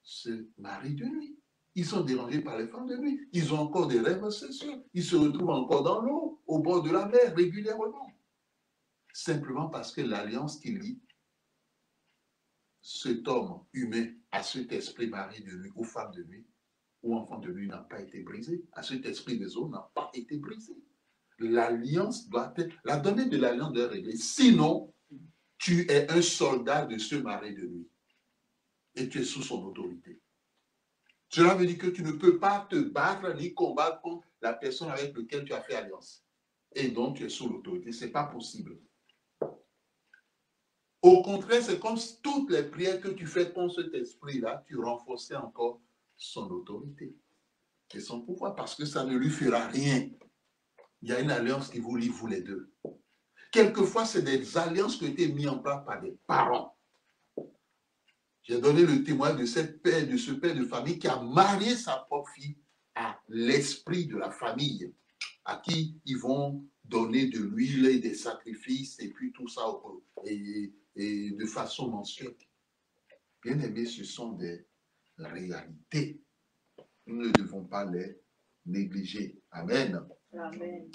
ce mari de nuit. Ils sont dérangés par les femmes de nuit. Ils ont encore des rêves sexuels. Ils se retrouvent encore dans l'eau, au bord de la mer, régulièrement. Simplement parce que l'alliance qui lie cet homme humain à cet esprit mari de nuit ou femme de nuit ou enfant de nuit n'a pas été brisée. À cet esprit des eaux n'a pas été brisé. L'alliance doit être, la donnée de l'alliance doit être réglée. Sinon, tu es un soldat de ce mari de nuit et tu es sous son autorité. Cela veut dire que tu ne peux pas te battre ni combattre contre la personne avec laquelle tu as fait alliance. Et donc, tu es sous l'autorité. Ce n'est pas possible. Au contraire, c'est comme toutes les prières que tu fais contre cet esprit-là, tu renforçais encore son autorité et son pouvoir, parce que ça ne lui fera rien. Il y a une alliance qui vous lie, vous les deux. Quelquefois, c'est des alliances qui ont été mises en place par des parents. J'ai donné le témoin de ce père de famille qui a marié sa propre fille à l'esprit de la famille, à qui ils vont donner de l'huile et des sacrifices et puis tout ça et de façon mensuelle. Bien aimé, ce sont des réalités. Nous ne devons pas les négliger. Amen. Amen.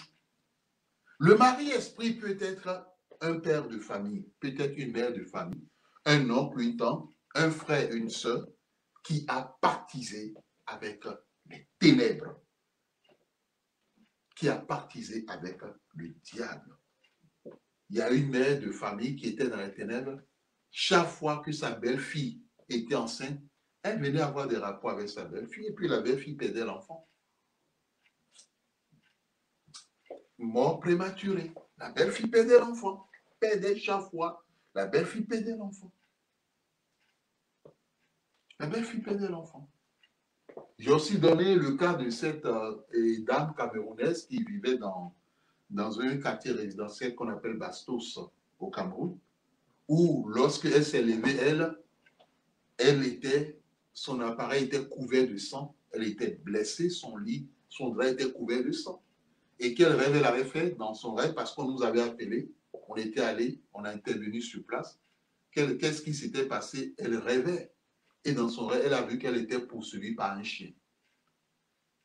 Le mari-esprit peut être un père de famille, peut-être une mère de famille, un oncle, une tante, un frère, une sœur, qui a pactisé avec les ténèbres, qui a pactisé avec le diable. Il y a une mère de famille qui était dans les ténèbres. Chaque fois que sa belle-fille était enceinte, elle venait avoir des rapports avec sa belle-fille et puis la belle-fille perdait l'enfant. Mort prématurée. La belle-fille perdait l'enfant. Perdait chaque fois. La belle-fille perdait l'enfant. La belle-fille perdait l'enfant. J'ai aussi donné le cas de cette dame camerounaise qui vivait dans un quartier résidentiel qu'on appelle Bastos au Cameroun, où lorsqu'elle s'est levée, son appareil était couvert de sang, elle était blessée, son lit, son drap était couvert de sang. Et quel rêve elle avait fait dans son rêve, parce qu'on nous avait appelés, on était allés, on a intervenu sur place. Qu'est-ce qui s'était passé? Elle rêvait. Et dans son rêve, elle a vu qu'elle était poursuivie par un chien.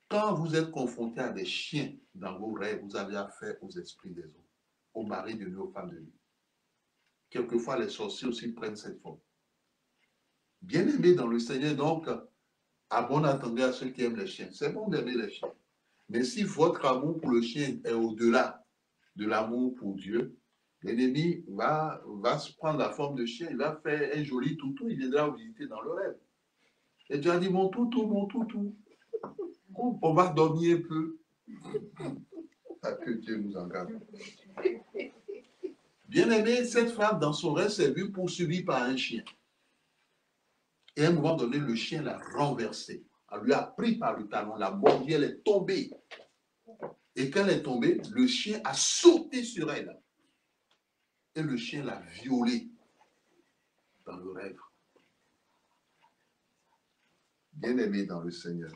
Quand vous êtes confronté à des chiens dans vos rêves, vous avez affaire aux esprits des eaux, aux maris de nuit, aux femmes de nuit. Quelquefois, les sorciers aussi prennent cette forme. Bien-aimés dans le Seigneur, donc, à bon entendeur à ceux qui aiment les chiens. C'est bon d'aimer les chiens. Mais si votre amour pour le chien est au-delà de l'amour pour Dieu, l'ennemi va se prendre la forme de chien, il va faire un joli toutou, il viendra vous visiter dans le rêve. Et tu as dit, mon toutou, on va dormir un peu. Que Dieu nous en garde. Bien aimé, cette femme, dans son rêve, s'est vue poursuivie par un chien. Et à un moment donné, le chien l'a renversée. Elle lui a pris par le talon, l'a mordu, elle est tombée. Et quand elle est tombée, le chien a sauté sur elle. Et le chien l'a violée dans le rêve. Bien aimé dans le Seigneur.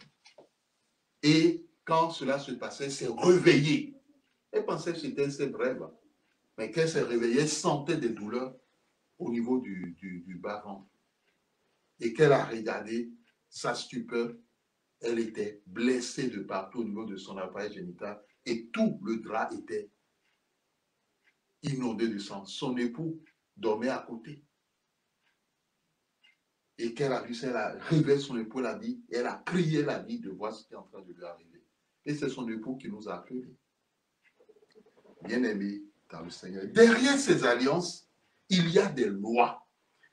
Et quand cela se passait, elle s'est réveillée. Elle pensait que c'était un rêve. Mais quand elle s'est réveillée, elle sentait des douleurs au niveau du bas-ventre. Et qu'elle a regardé sa stupeur, elle était blessée de partout au niveau de son appareil génital et tout le drap était inondé de sang. Son époux dormait à côté. Et qu'elle a vu ça, elle a réveillé son époux, elle a dit, elle a crié, elle a dit de voir ce qui est en train de lui arriver. Et c'est son époux qui nous a appelés. Bien-aimés dans le Seigneur. Derrière ces alliances, il y a des lois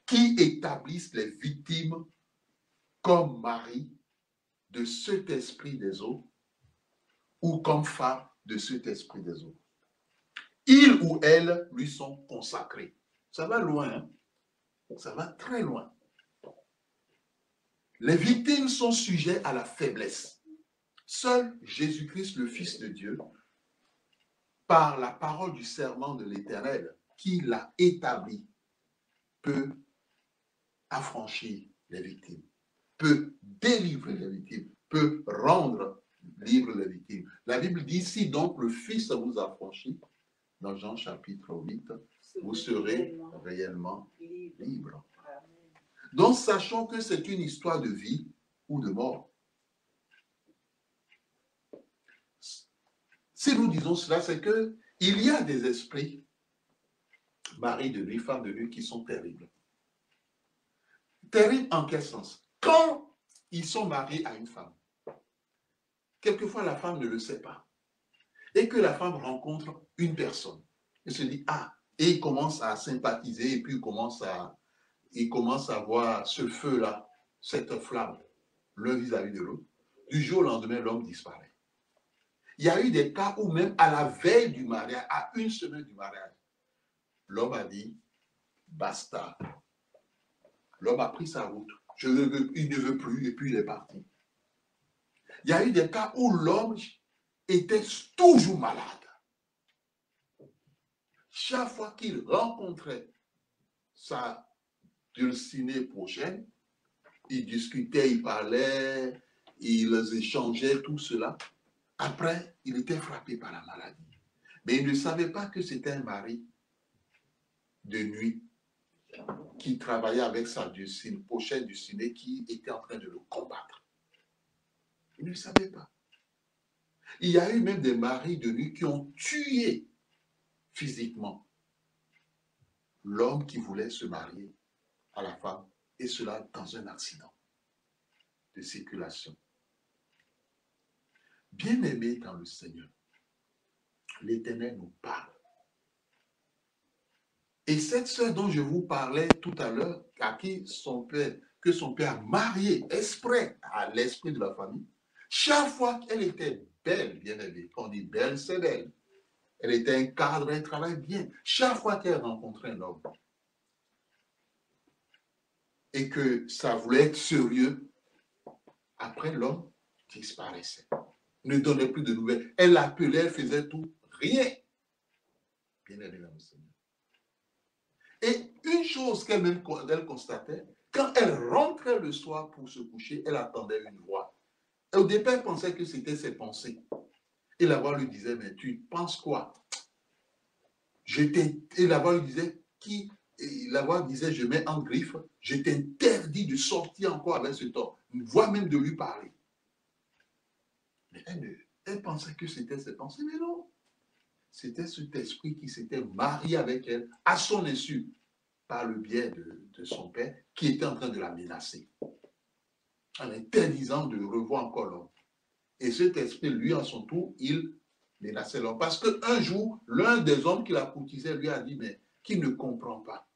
qui établissent les victimes comme mari de cet esprit des eaux ou comme femme de cet esprit des eaux. Ils ou elles lui sont consacrés. Ça va loin, hein? Ça va très loin. Les victimes sont sujets à la faiblesse. Seul Jésus-Christ, le Fils de Dieu, par la parole du serment de l'Éternel, qui l'a établi, peut affranchir les victimes, peut délivrer les victimes, peut rendre libre les victimes. La Bible dit, si donc le Fils vous affranchit, dans Jean chapitre 8, vous serez réellement libre. Donc, sachons que c'est une histoire de vie ou de mort. Si nous disons cela, c'est que il y a des esprits, mari de nuit, femme de nuit, qui sont terribles. Terribles en quel sens? Quand ils sont mariés à une femme, quelquefois la femme ne le sait pas, et que la femme rencontre une personne, et se dit, ah, et il commence à sympathiser, et puis il commence à voir ce feu-là, cette flamme, l'un vis-à-vis de l'autre. Du jour au lendemain, l'homme disparaît. Il y a eu des cas où même à la veille du mariage, à une semaine du mariage, l'homme a dit, basta. L'homme a pris sa route. Il ne veut plus, et puis il est parti. Il y a eu des cas où l'homme était toujours malade. Chaque fois qu'il rencontrait sa dulcinée prochaine, ils discutaient, ils parlaient, ils échangeaient, tout cela. Après, il était frappé par la maladie. Mais il ne savait pas que c'était un mari de nuit qui travaillait avec sa prochaine dulcinée qui était en train de le combattre. Il ne savait pas. Il y a eu même des maris de nuit qui ont tué physiquement l'homme qui voulait se marier à la femme, et cela dans un accident de circulation. Bien-aimés dans le Seigneur, l'Éternel nous parle. Et cette sœur dont je vous parlais tout à l'heure, à qui son père a marié exprès à l'esprit de la famille, chaque fois qu'elle était belle, bien-aimée, on dit belle, c'est belle. Elle était un cadre, elle travaille bien. Chaque fois qu'elle rencontrait un homme et que ça voulait être sérieux, après l'homme disparaissait, ne donnait plus de nouvelles. Elle l'appelait, elle faisait tout, rien. Bien-aimée dans le Seigneur. Et une chose qu'elle-même constatait, quand elle rentrait le soir pour se coucher, elle attendait une voix. Et au départ, elle pensait que c'était ses pensées. Et la voix lui disait, mais tu penses quoi? Et la voix lui disait, la voix disait, je mets en griffe, je t'interdis de sortir encore avec cet homme, voire même de lui parler. Mais elle pensait que c'était ses pensées, mais non. C'était cet esprit qui s'était marié avec elle à son insu, par le biais de son père, qui était en train de la menacer, en interdisant de revoir encore l'homme. Et cet esprit, lui, en son tour, il menaçait l'homme. Parce qu'un jour, l'un des hommes qui la courtisait lui a dit, mais qui ne comprend pas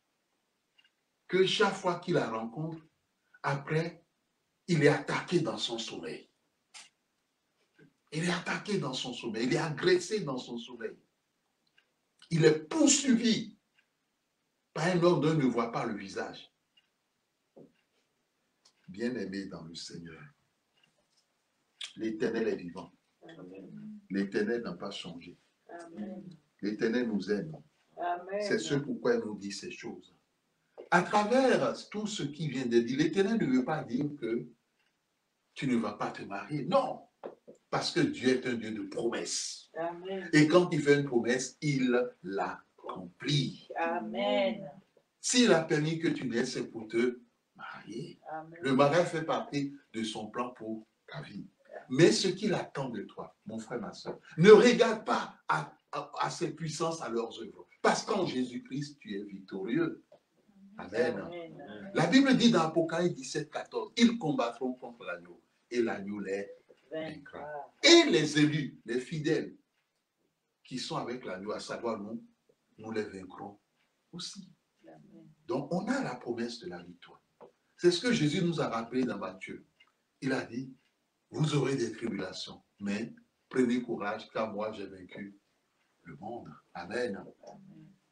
que chaque fois qu'il la rencontre, après, il est attaqué dans son sommeil. Il est attaqué dans son sommeil, il est agressé dans son sommeil. Il est poursuivi par un homme dont il ne voit pas le visage. Bien-aimé dans le Seigneur, l'Éternel est vivant. L'Éternel n'a pas changé. L'Éternel nous aime. C'est ce pourquoi il nous dit ces choses. À travers tout ce qui vient de dire, l'Éternel ne veut pas dire que tu ne vas pas te marier. Non, parce que Dieu est un Dieu de promesses. Amen. Et quand il fait une promesse, il l'accomplit. Amen. S'il a permis que tu naisses, c'est pour te marier. Amen. Le mariage fait partie de son plan pour ta vie. Mais ce qu'il attend de toi, mon frère, ma soeur, ne regarde pas à ses puissances, à leurs œuvres. Parce qu'en Jésus-Christ, tu es victorieux. Amen. Amen. La Bible dit dans Apocalypse 17, 14, ils combattront contre l'agneau et l'agneau les vaincra. Et les élus, les fidèles qui sont avec l'agneau, à savoir nous les vaincrons aussi. Donc, on a la promesse de la victoire. C'est ce que Jésus nous a rappelé dans Matthieu. Il a dit, vous aurez des tribulations, mais prenez courage, car moi j'ai vaincu le monde. Amen.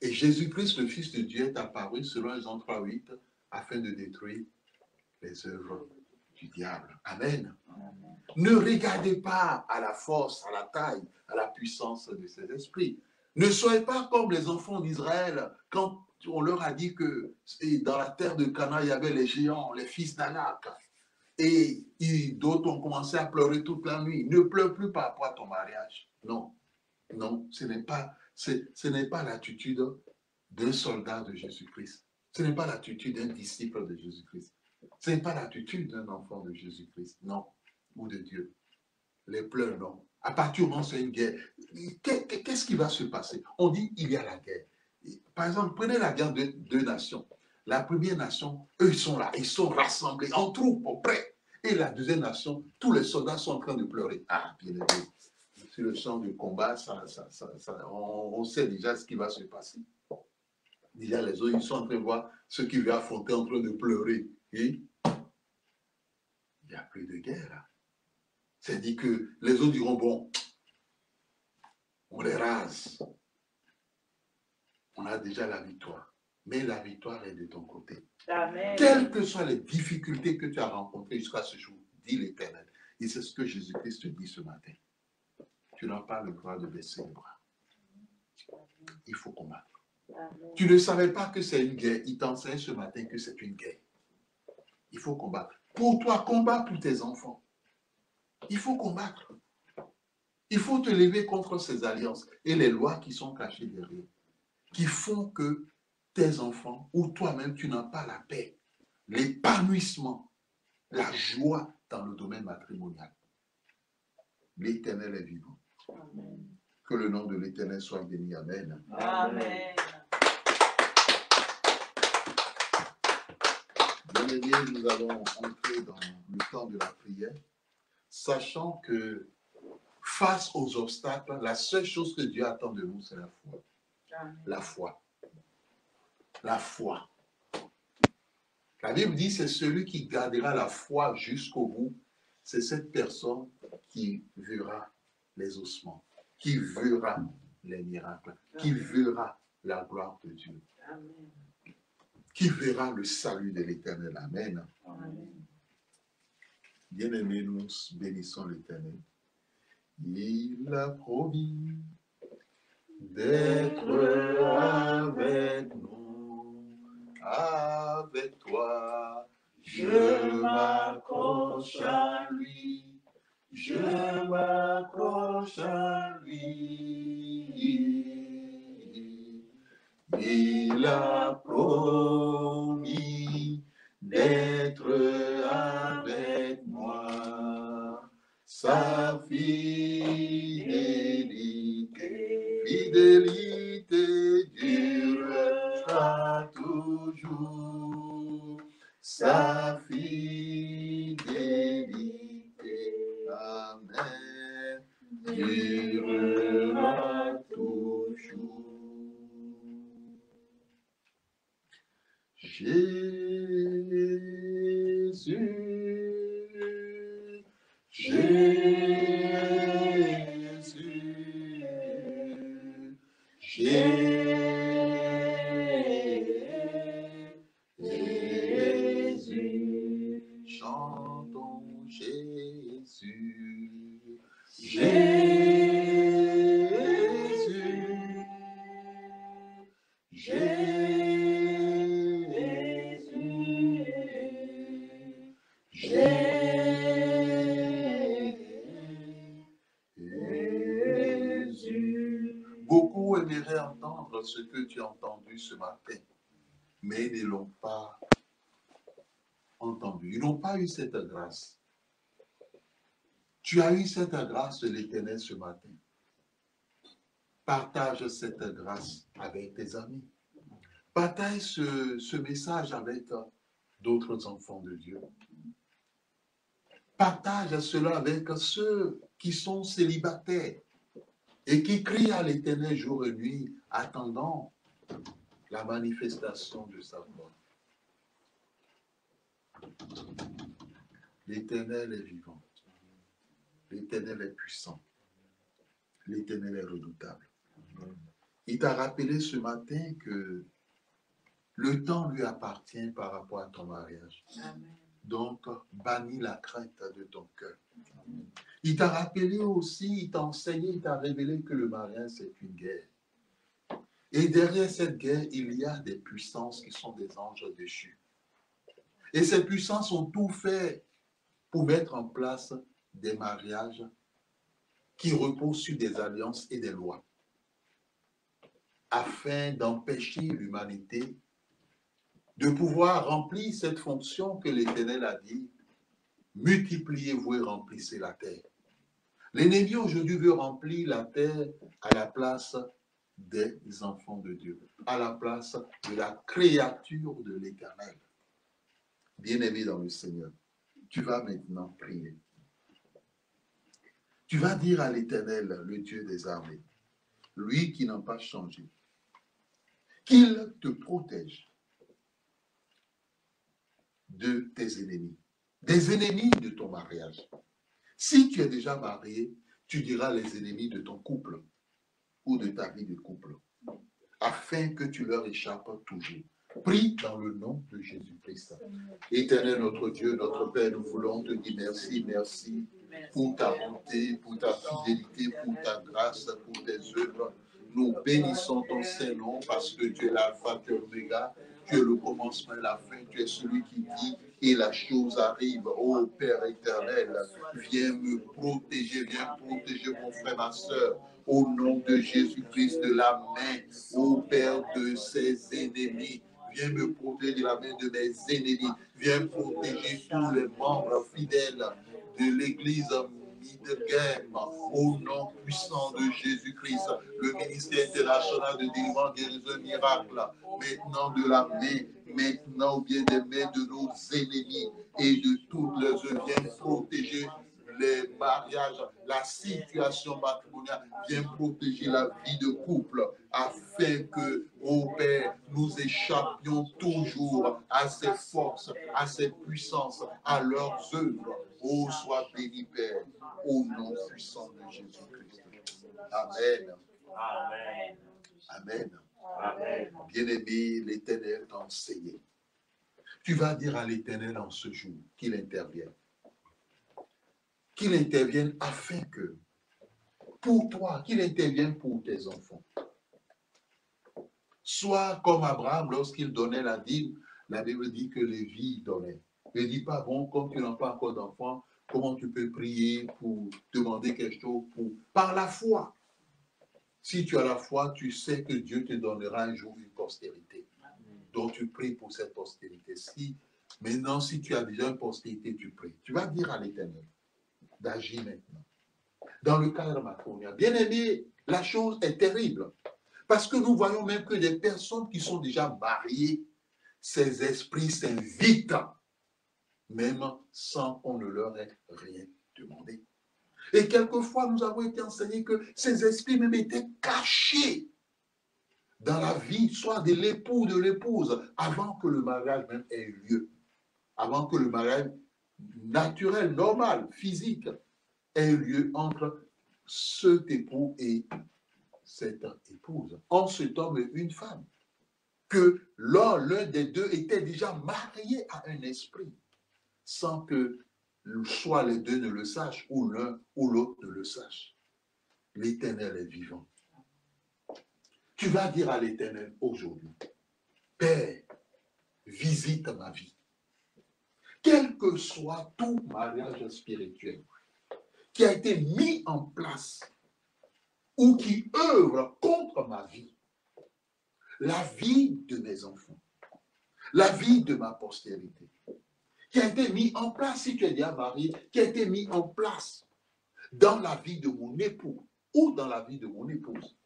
Et Jésus-Christ, le Fils de Dieu, est apparu, selon Jean 3:8, afin de détruire les œuvres du diable. Amen. Ne regardez pas à la force, à la taille, à la puissance de ces esprits. Ne soyez pas comme les enfants d'Israël quand on leur a dit que dans la terre de Canaan, il y avait les géants, les fils d'Anak. Et d'autres ont commencé à pleurer toute la nuit. Ne pleure plus par rapport à ton mariage. Non, non, ce n'est pas l'attitude d'un soldat de Jésus-Christ. Ce n'est pas l'attitude d'un disciple de Jésus-Christ. Ce n'est pas l'attitude d'un enfant de Jésus-Christ. Non, ou de Dieu. Les pleurs, non. À partir du moment où c'est une guerre, qu'est-ce qui va se passer? On dit il y a la guerre. Par exemple, prenez la guerre de deux nations. La première nation, eux, ils sont là, ils sont rassemblés en troupes, prêts. Et la deuxième nation, tous les soldats sont en train de pleurer. Ah, bien aimé. Sur le champ de combat, on sait déjà ce qui va se passer. Déjà, les autres, ils sont en train de voir ceux qui vont affronter en train de pleurer. Et il n'y a plus de guerre là. C'est-à-dire que les autres diront, bon, on les rase. On a déjà la victoire. Mais la victoire est de ton côté. Amen. Quelles que soient les difficultés que tu as rencontrées jusqu'à ce jour, dit l'Éternel. Et c'est ce que Jésus-Christ te dit ce matin. Tu n'as pas le droit de baisser les bras. Il faut combattre. Amen. Tu ne savais pas que c'est une guerre. Il t'enseigne ce matin que c'est une guerre. Il faut combattre. Pour toi, combat pour tes enfants. Il faut combattre. Il faut te lever contre ces alliances et les lois qui sont cachées derrière, qui font que tes enfants ou toi-même, tu n'as pas la paix, l'épanouissement, la joie dans le domaine matrimonial. L'Éternel est vivant. Amen. Que le nom de l'Éternel soit béni. Amen. Amen. Bien-aimés, nous allons entrer dans le temps de la prière, sachant que face aux obstacles, la seule chose que Dieu attend de nous, c'est la foi. Amen. La foi. La foi. La Bible dit, c'est celui qui gardera la foi jusqu'au bout. C'est cette personne qui verra les ossements, qui verra les miracles, qui verra la gloire de Dieu. Amen. Qui verra le salut de l'Éternel. Amen. Amen. Bien-aimés, nous bénissons l'Éternel. Il a promis d'être avec nous, avec toi. Je m'accroche à lui, je m'accroche à lui. Il a promis d'être avec moi. Sa fidélité durera toujours. Sa fidélité, amen, durera toujours. Jésus, Jésus, Jésus, chantons Jésus, Jésus, Jésus. Beaucoup aimeraient entendre ce que tu as entendu ce matin, mais ils ne l'ont pas entendu. Ils n'ont pas eu cette grâce. Tu as eu cette grâce de l'Éternel ce matin. Partage cette grâce avec tes amis. Partage ce message avec d'autres enfants de Dieu. Partage cela avec ceux qui sont célibataires et qui crient à l'Éternel jour et nuit, attendant la manifestation de sa gloire. L'Éternel est vivant. L'Éternel est puissant. L'Éternel est redoutable. Il t'a rappelé ce matin que le temps lui appartient par rapport à ton mariage. Amen. Donc, bannis la crainte de ton cœur. Il t'a rappelé aussi, il t'a enseigné, il t'a révélé que le mariage, c'est une guerre. Et derrière cette guerre, il y a des puissances qui sont des anges déchus. Et ces puissances ont tout fait pour mettre en place des mariages qui reposent sur des alliances et des lois, afin d'empêcher l'humanité de pouvoir remplir cette fonction que l'Éternel a dit, multipliez-vous et remplissez la terre. L'ennemi aujourd'hui veut remplir la terre à la place des enfants de Dieu, à la place de la créature de l'Éternel. Bien-aimé dans le Seigneur, tu vas maintenant prier. Tu vas dire à l'Éternel, le Dieu des armées, lui qui n'a pas changé, qu'il te protège de tes ennemis, des ennemis de ton mariage. Si tu es déjà marié, tu diras les ennemis de ton couple ou de ta vie de couple, afin que tu leur échappes toujours. Prie dans le nom de Jésus-Christ. Éternel notre Dieu, notre Père, nous voulons te dire merci, merci pour ta bonté, pour ta fidélité, pour ta grâce, pour tes œuvres. Nous bénissons ton Saint-Nom parce que tu es l'alpha, tu es l'oméga, tu es le commencement et la fin, tu es celui qui dit et la chose arrive. Ô Père éternel, viens me protéger, viens protéger mon frère, ma soeur, au nom de Jésus-Christ, de la main, ô Père, de ses ennemis. Viens me protéger de la main de mes ennemis. Viens protéger tous les membres fidèles de l'Église Midgame. Au nom puissant de Jésus-Christ, le ministère international de délivrance, guérison, miracle. Maintenant de la main, maintenant bien des mains de nos ennemis et de toutes les œuvres. Viens protéger les mariages, la situation matrimoniale, viens protéger la vie de couple afin que, ô Père, nous échappions toujours à ces forces, à ces puissances, à leurs œuvres. Ô, sois béni, Père, au nom puissant de Jésus-Christ. Amen. Amen. Amen. Amen. Bien-aimé, l'Éternel t'a enseigné. Tu vas dire à l'Éternel en ce jour qu'il intervienne. Qu'il intervienne afin que, pour toi, qu'il intervienne pour tes enfants. Soit comme Abraham, lorsqu'il donnait la dîme, la Bible dit que Lévi donnait. Ne dis pas, bon, comme tu n'as pas encore d'enfants, comment tu peux prier pour demander quelque chose par la foi. Si tu as la foi, tu sais que Dieu te donnera un jour une postérité. Donc tu pries pour cette postérité. Maintenant, si tu as déjà une postérité, tu pries. Tu vas dire à l'Éternel d'agir maintenant. Dans le cadre matrimonial. Bien aimé, la chose est terrible. Parce que nous voyons même que des personnes qui sont déjà mariées, ces esprits s'invitent, même sans qu'on ne leur ait rien demandé. Et quelquefois, nous avons été enseignés que ces esprits même étaient cachés dans la vie, soit de l'époux ou de l'épouse, avant que le mariage même ait eu lieu. Avant que le mariage naturel, normal, physique, ait eu lieu entre cet époux et cette épouse. En cet homme et une femme. Que l'un des deux était déjà marié à un esprit, sans que soit les deux ne le sachent, ou l'un ou l'autre ne le sache. L'Éternel est vivant. Tu vas dire à l'Éternel aujourd'hui, Père, visite ma vie. Quel que soit tout mariage spirituel qui a été mis en place ou qui œuvre contre ma vie, la vie de mes enfants, la vie de ma postérité, qui a été mis en place, si tu es déjà marié, qui a été mis en place dans la vie de mon époux ou dans la vie de mon épouse.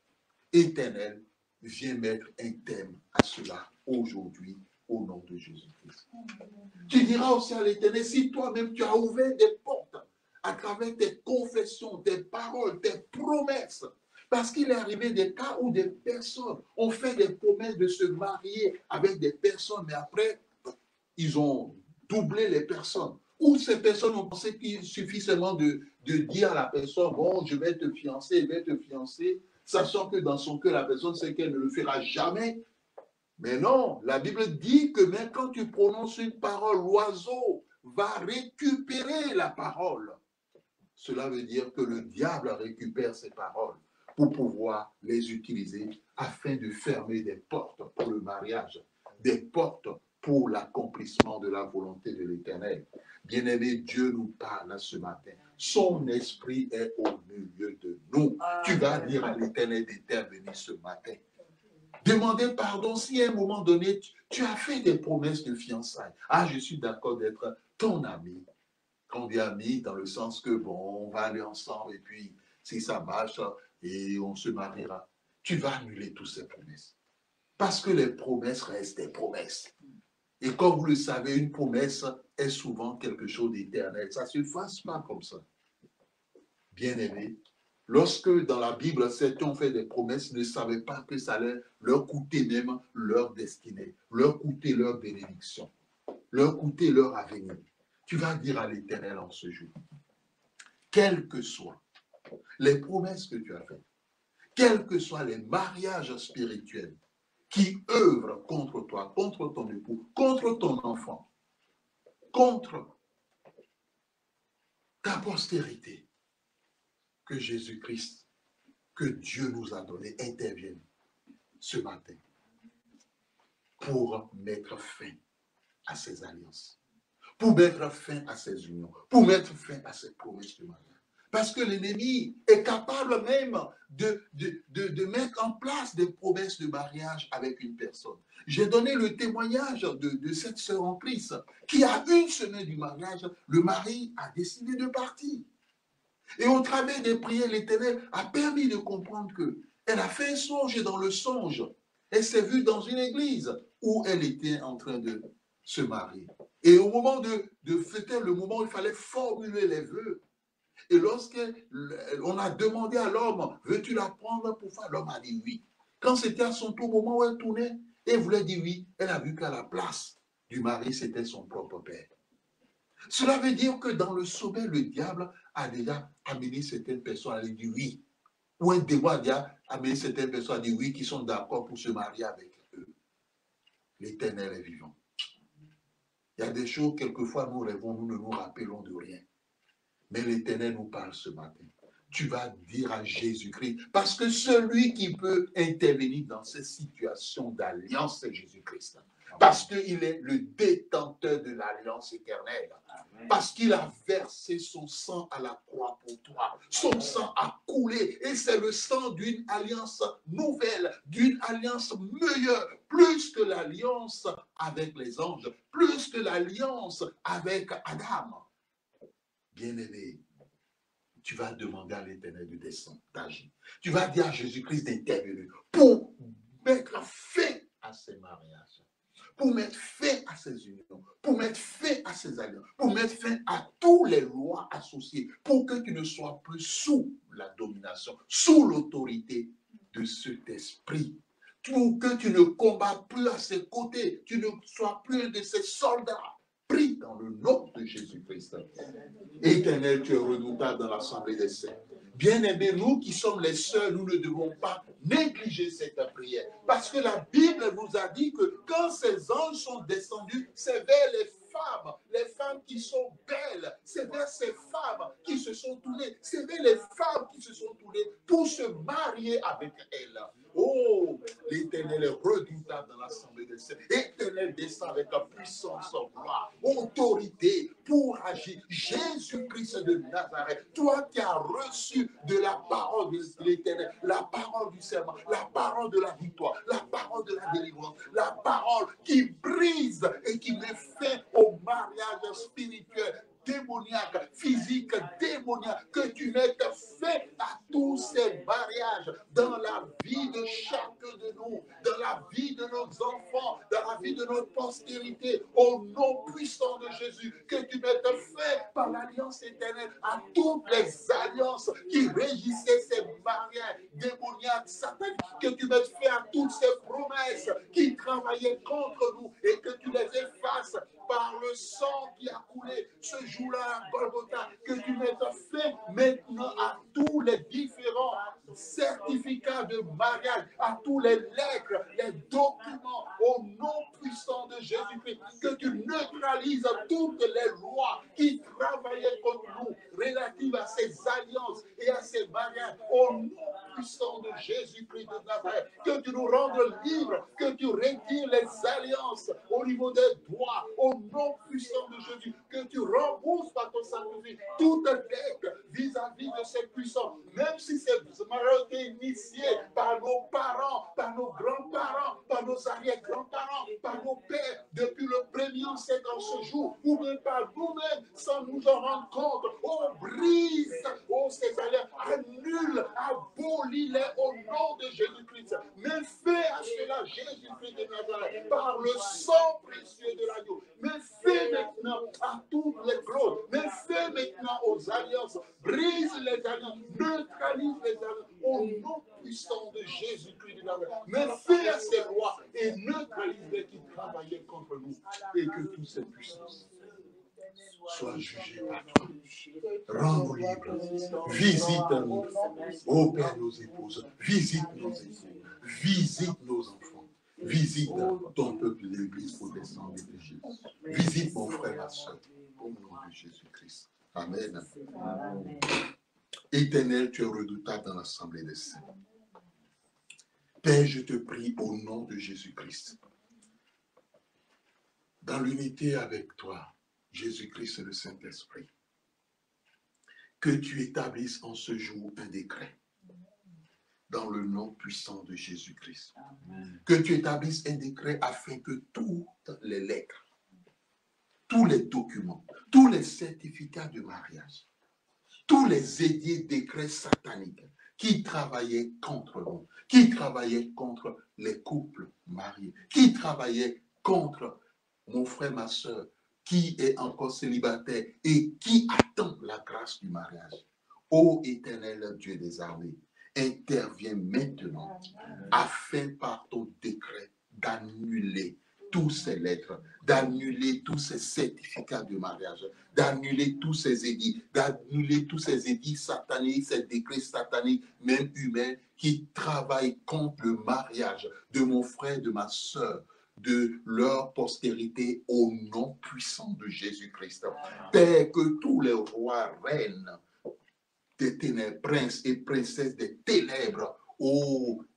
Éternel, viens mettre un terme à cela aujourd'hui au nom de Jésus-Christ. Tu diras aussi à l'Éternel, si toi-même tu as ouvert des portes à travers tes confessions, tes paroles, tes promesses, Parce qu'il est arrivé des cas où des personnes ont fait des promesses de se marier avec des personnes, mais après, ils ont doublé les personnes. Ou ces personnes ont pensé qu'il suffit seulement de dire à la personne, bon, je vais te fiancer, sachant que dans son cœur, la personne sait qu'elle ne le fera jamais. Mais non, la Bible dit que même quand tu prononces une parole, l'oiseau va récupérer la parole. Cela veut dire que le diable récupère ces paroles pour pouvoir les utiliser afin de fermer des portes pour le mariage, des portes pour l'accomplissement de la volonté de l'Éternel. Bien-aimé, Dieu nous parle ce matin. Son esprit est au milieu de nous. Tu vas dire à l'Éternel d'intervenir ce matin. Demander pardon si à un moment donné, tu as fait des promesses de fiançailles. Ah, je suis d'accord d'être ton ami. On dit ami dans le sens que, bon, on va aller ensemble et puis, si ça marche, et on se mariera. Tu vas annuler toutes ces promesses. Parce que les promesses restent des promesses. Et comme vous le savez, une promesse est souvent quelque chose d'éternel. Ça ne se fasse pas comme ça. Bien-aimés, lorsque dans la Bible, certains ont fait des promesses, ne savaient pas que ça allait leur coûter même leur destinée, leur coûter leur bénédiction, leur coûter leur avenir. Tu vas dire à l'Éternel en ce jour, quelles que soient les promesses que tu as faites, quels que soient les mariages spirituels qui œuvrent contre toi, contre ton époux, contre ton enfant, contre ta postérité, que Jésus-Christ, que Dieu nous a donné, intervienne ce matin pour mettre fin à ces alliances, pour mettre fin à ces unions, pour mettre fin à ces promesses de mariage. Parce que l'ennemi est capable même de mettre en place des promesses de mariage avec une personne. J'ai donné le témoignage de cette sœur en Christ qui, à une semaine du mariage, le mari a décidé de partir. Et au travers des prières, l'Éternel a permis de comprendre qu'elle a fait un songe et dans le songe, elle s'est vue dans une église où elle était en train de se marier. Et au moment c'était le moment où il fallait formuler les vœux. Et lorsqu'on a demandé à l'homme, veux-tu la prendre pour faire? L'homme a dit oui. Quand c'était à son tour, au moment où elle tournait, elle voulait dire oui. Elle a vu qu'à la place du mari, c'était son propre père. Cela veut dire que dans le sommet, le diable a déjà amené certaines personnes à dire oui. Ou un démon a déjà amené certaines personnes à dire oui, qui sont d'accord pour se marier avec eux. L'Éternel est vivant. Il y a des choses, quelquefois, nous rêvons, nous ne nous rappelons de rien. Mais l'Éternel nous parle ce matin. Tu vas dire à Jésus-Christ, parce que celui qui peut intervenir dans ces situations d'alliance, c'est Jésus-Christ. Parce qu'il est le détenteur de l'alliance éternelle. Parce qu'il a versé son sang à la croix pour toi. Son sang a coulé et c'est le sang d'une alliance nouvelle, d'une alliance meilleure, plus que l'alliance avec les anges, plus que l'alliance avec Adam. Bien-aimé, tu vas demander à l'Éternel de descendre, d'agir. Tu vas dire à Jésus-Christ d'intervenir pour mettre fin à ces mariages, pour mettre fin à ces unions, pour mettre fin à ces alliances, pour mettre fin à toutes les lois associées, pour que tu ne sois plus sous la domination, sous l'autorité de cet esprit, pour que tu ne combattes plus à ses côtés, tu ne sois plus un de ses soldats. Prie dans le nom de Jésus-Christ. Éternel, tu es redoutable dans l'assemblée des saints. Bien-aimés, nous qui sommes les seuls, nous ne devons pas négliger cette prière. Parce que la Bible nous a dit que quand ces anges sont descendus, c'est vers les femmes qui sont belles, c'est vers ces femmes qui se sont tournées, c'est vers les femmes qui se sont tournées pour se marier avec elles. Oh, l'Éternel est redoutable dans l'assemblée des saints. L'Éternel descend avec la puissance en gloire, autorité pour agir. Jésus-Christ de Nazareth, toi qui as reçu de la parole de l'Éternel, la parole du serment, la parole de la victoire, la parole de la délivrance, la parole qui brise et qui met fin au mariage spirituel. démoniaques, physiques démoniaques, que tu mettes fin à tous ces mariages dans la vie de chacun de nous, dans la vie de nos enfants, dans la vie de notre postérité, au nom puissant de Jésus, que tu mettes fin par l'alliance éternelle à toutes les alliances qui régissaient ces mariages démoniaques, sataniques, que tu mettes fin à toutes ces promesses qui travaillaient contre nous et que tu les effaces par le sang qui a coulé ce jour-là à Golgotha, que tu mettes fin maintenant à tous les différents certificats de mariage, à tous les lettres, les documents, au nom puissant de Jésus-Christ, que tu neutralises toutes les lois qui travaillaient contre nous relatives à ces alliances et à ces mariages, au nom puissant de Jésus-Christ de Nazareth, que tu nous rendes libres, que tu retires les alliances au niveau des droits, au nom puissant de Jésus, que tu rembourses par ton sacrifice toute dette vis-à-vis de ces puissants, même si ces mariages étaient initiés par nos parents, par nos grands-parents, par nos arrière-grands-parents, par nos pères, depuis le premier ancêtre en ce jour, ou même par nous-mêmes, sans nous en rendre compte. On brise, ces alliances, annule, abolis-les au nom de Jésus-Christ. Mais fais à cela Jésus-Christ de Nazareth, par le sang précieux de l'agneau. Mais fais maintenant à toutes les clauses, mais fais maintenant aux alliances, brise les alliances, neutralise les alliances, au nom puissant de Jésus-Christ de Nazareth. Mais fais à ces lois et neutralise les qui travaillaient contre nous, et que toutes ces puissances soient jugées par toi. Rends-nous libres. Visite-nous. Ô Père, nos épouses. Visite nos époux. Visite nos enfants. Visite ton peuple, l'Église protestante de Jésus. Visite mon frère, ma soeur, au nom de Jésus-Christ. Amen. Amen. Éternel, tu es redoutable dans l'assemblée des saints. Père, je te prie au nom de Jésus-Christ, dans l'unité avec toi, Jésus-Christ et le Saint-Esprit, que tu établisses en ce jour un décret dans le nom puissant de Jésus-Christ. Que tu établisses un décret afin que toutes les lettres, tous les documents, tous les certificats de mariage, tous les édits décrets sataniques qui travaillaient contre nous, qui travaillaient contre les couples mariés, qui travaillaient contre mon frère, ma soeur, qui est encore célibataire et qui attend la grâce du mariage. Ô Éternel Dieu des armées, interviens maintenant afin par ton décret d'annuler toutes ces lettres, d'annuler tous ces certificats de mariage, d'annuler tous ces édits, d'annuler tous ces édits sataniques, ces décrets sataniques, même humains, qui travaillent contre le mariage de mon frère, de ma soeur, de leur postérité au nom puissant de Jésus-Christ. Père, que tous les rois, reines des ténèbres, princes et princesses des ténèbres,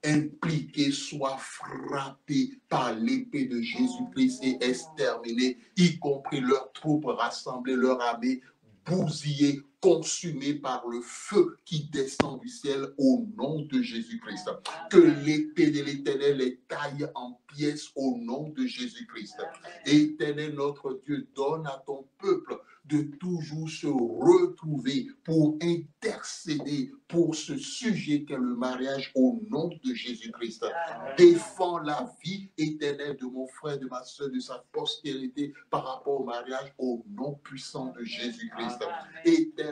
impliqués soient frappés par l'épée de Jésus-Christ et exterminés, y compris leurs troupes rassemblées, leur armée bousillée, consumée par le feu qui descend du ciel au nom de Jésus-Christ. Que l'épée de l'Éternel les taille en pièces au nom de Jésus-Christ. Éternel notre Dieu, donne à ton peuple de toujours se retrouver pour intercéder pour ce sujet qu'est le mariage au nom de Jésus-Christ. Défends la vie éternelle de mon frère, de ma soeur, de sa postérité par rapport au mariage au nom puissant de Jésus-Christ. Éternel,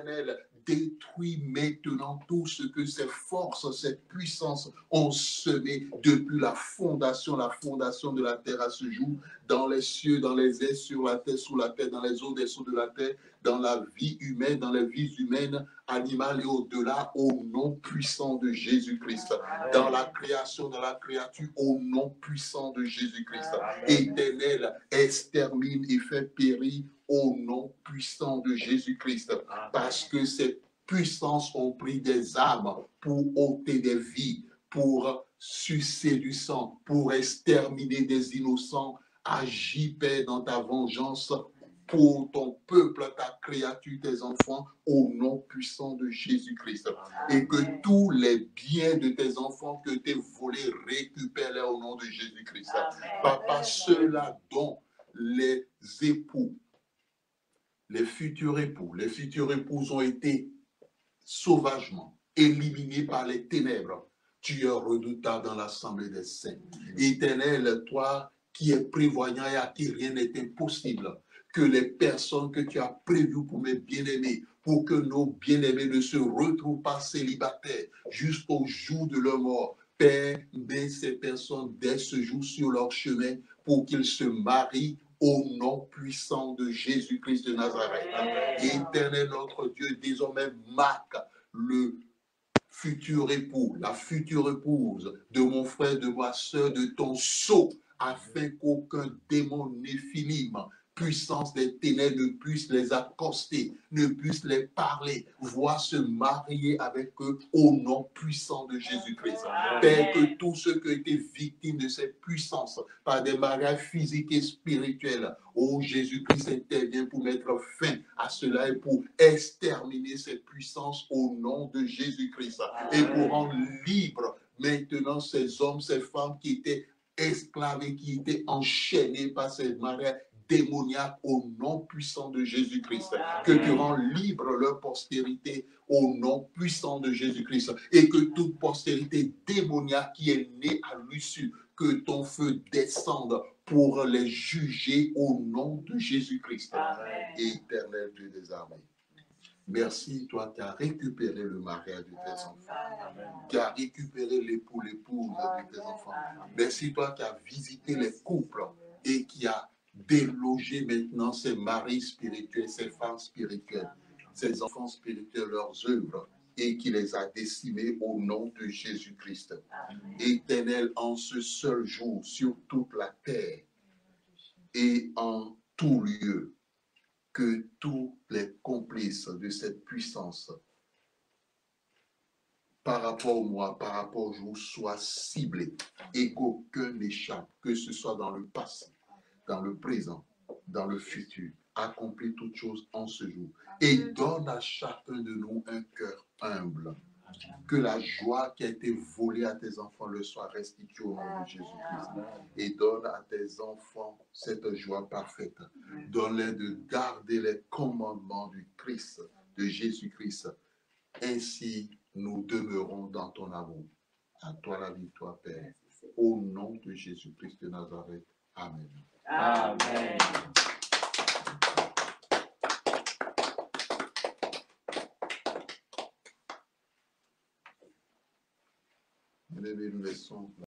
détruis maintenant tout ce que ces forces, ces puissances ont semé depuis la fondation de la terre à ce jour, dans les cieux, dans les airs, sur la terre, sous la terre, dans les eaux des sous de la terre, dans la vie humaine, dans les vies humaines, animales et au-delà, au nom puissant de Jésus-Christ. Dans la création, dans la créature, au nom puissant de Jésus-Christ. Éternel, extermine et fait périr au nom puissant de Jésus-Christ. Parce que ces puissances ont pris des armes pour ôter des vies, pour sucer du sang, pour exterminer des innocents. Agis, Père, dans ta vengeance pour ton peuple, ta créature, tes enfants, au nom puissant de Jésus-Christ. Et que tous les biens de tes enfants que tu as volés, récupère-les au nom de Jésus-Christ. Papa, ceux-là dont les époux les futurs époux, les futures épouses ont été sauvagement éliminés par les ténèbres. Tu es redoutable dans l'assemblée des saints. Éternel, toi qui es prévoyant et à qui rien n'est impossible, que les personnes que tu as prévues pour mes bien-aimés, pour que nos bien-aimés ne se retrouvent pas célibataires jusqu'au jour de leur mort, Père, mets ces personnes dès ce jour sur leur chemin pour qu'ils se marient au nom puissant de Jésus-Christ de Nazareth. Éternel notre Dieu, désormais marque le futur époux, la future épouse de mon frère, de ma soeur, de ton sceau, afin qu'aucun démon néphilim, puissance des ténèbres ne puisse les accoster, ne puisse les parler, voient se marier avec eux au nom puissant de Jésus-Christ. Père, que tous ceux qui ont été victimes de cette puissance par des mariages physiques et spirituels, oh Jésus-Christ intervient pour mettre fin à cela et pour exterminer cette puissance au nom de Jésus-Christ et pour rendre libre maintenant ces hommes, ces femmes qui étaient esclaves et qui étaient enchaînés par ces mariages démoniaques au nom puissant de Jésus-Christ. Que tu rends libre leur postérité au nom puissant de Jésus-Christ et que toute postérité démoniaque qui est née à l'issue, que ton feu descende pour les juger au nom de Jésus-Christ. Éternel Dieu des armées. Merci, toi qui as récupéré le mariage de tes enfants, qui as récupéré l'époux, l'épouse de tes enfants. Merci, toi qui as visité les couples et qui as délogé maintenant ces maris spirituels, ces femmes spirituelles, ces enfants spirituels, leurs œuvres, et qui les a décimés au nom de Jésus-Christ. Éternel, en ce seul jour, sur toute la terre et en tout lieu, que tous les complices de cette puissance, par rapport au moi, par rapport au jour, soient ciblés et qu'aucun n'échappe, que ce soit dans le passé, dans le présent, dans le futur. Accomplis toutes choses en ce jour et donne à chacun de nous un cœur humble. Que la joie qui a été volée à tes enfants le soit restituée au nom de Jésus-Christ. Et donne à tes enfants cette joie parfaite. Donne-les de garder les commandements du Christ, de Jésus-Christ. Ainsi, nous demeurons dans ton amour. À toi la victoire, Père. Au nom de Jésus-Christ de Nazareth. Amen. Amen. Nous laissons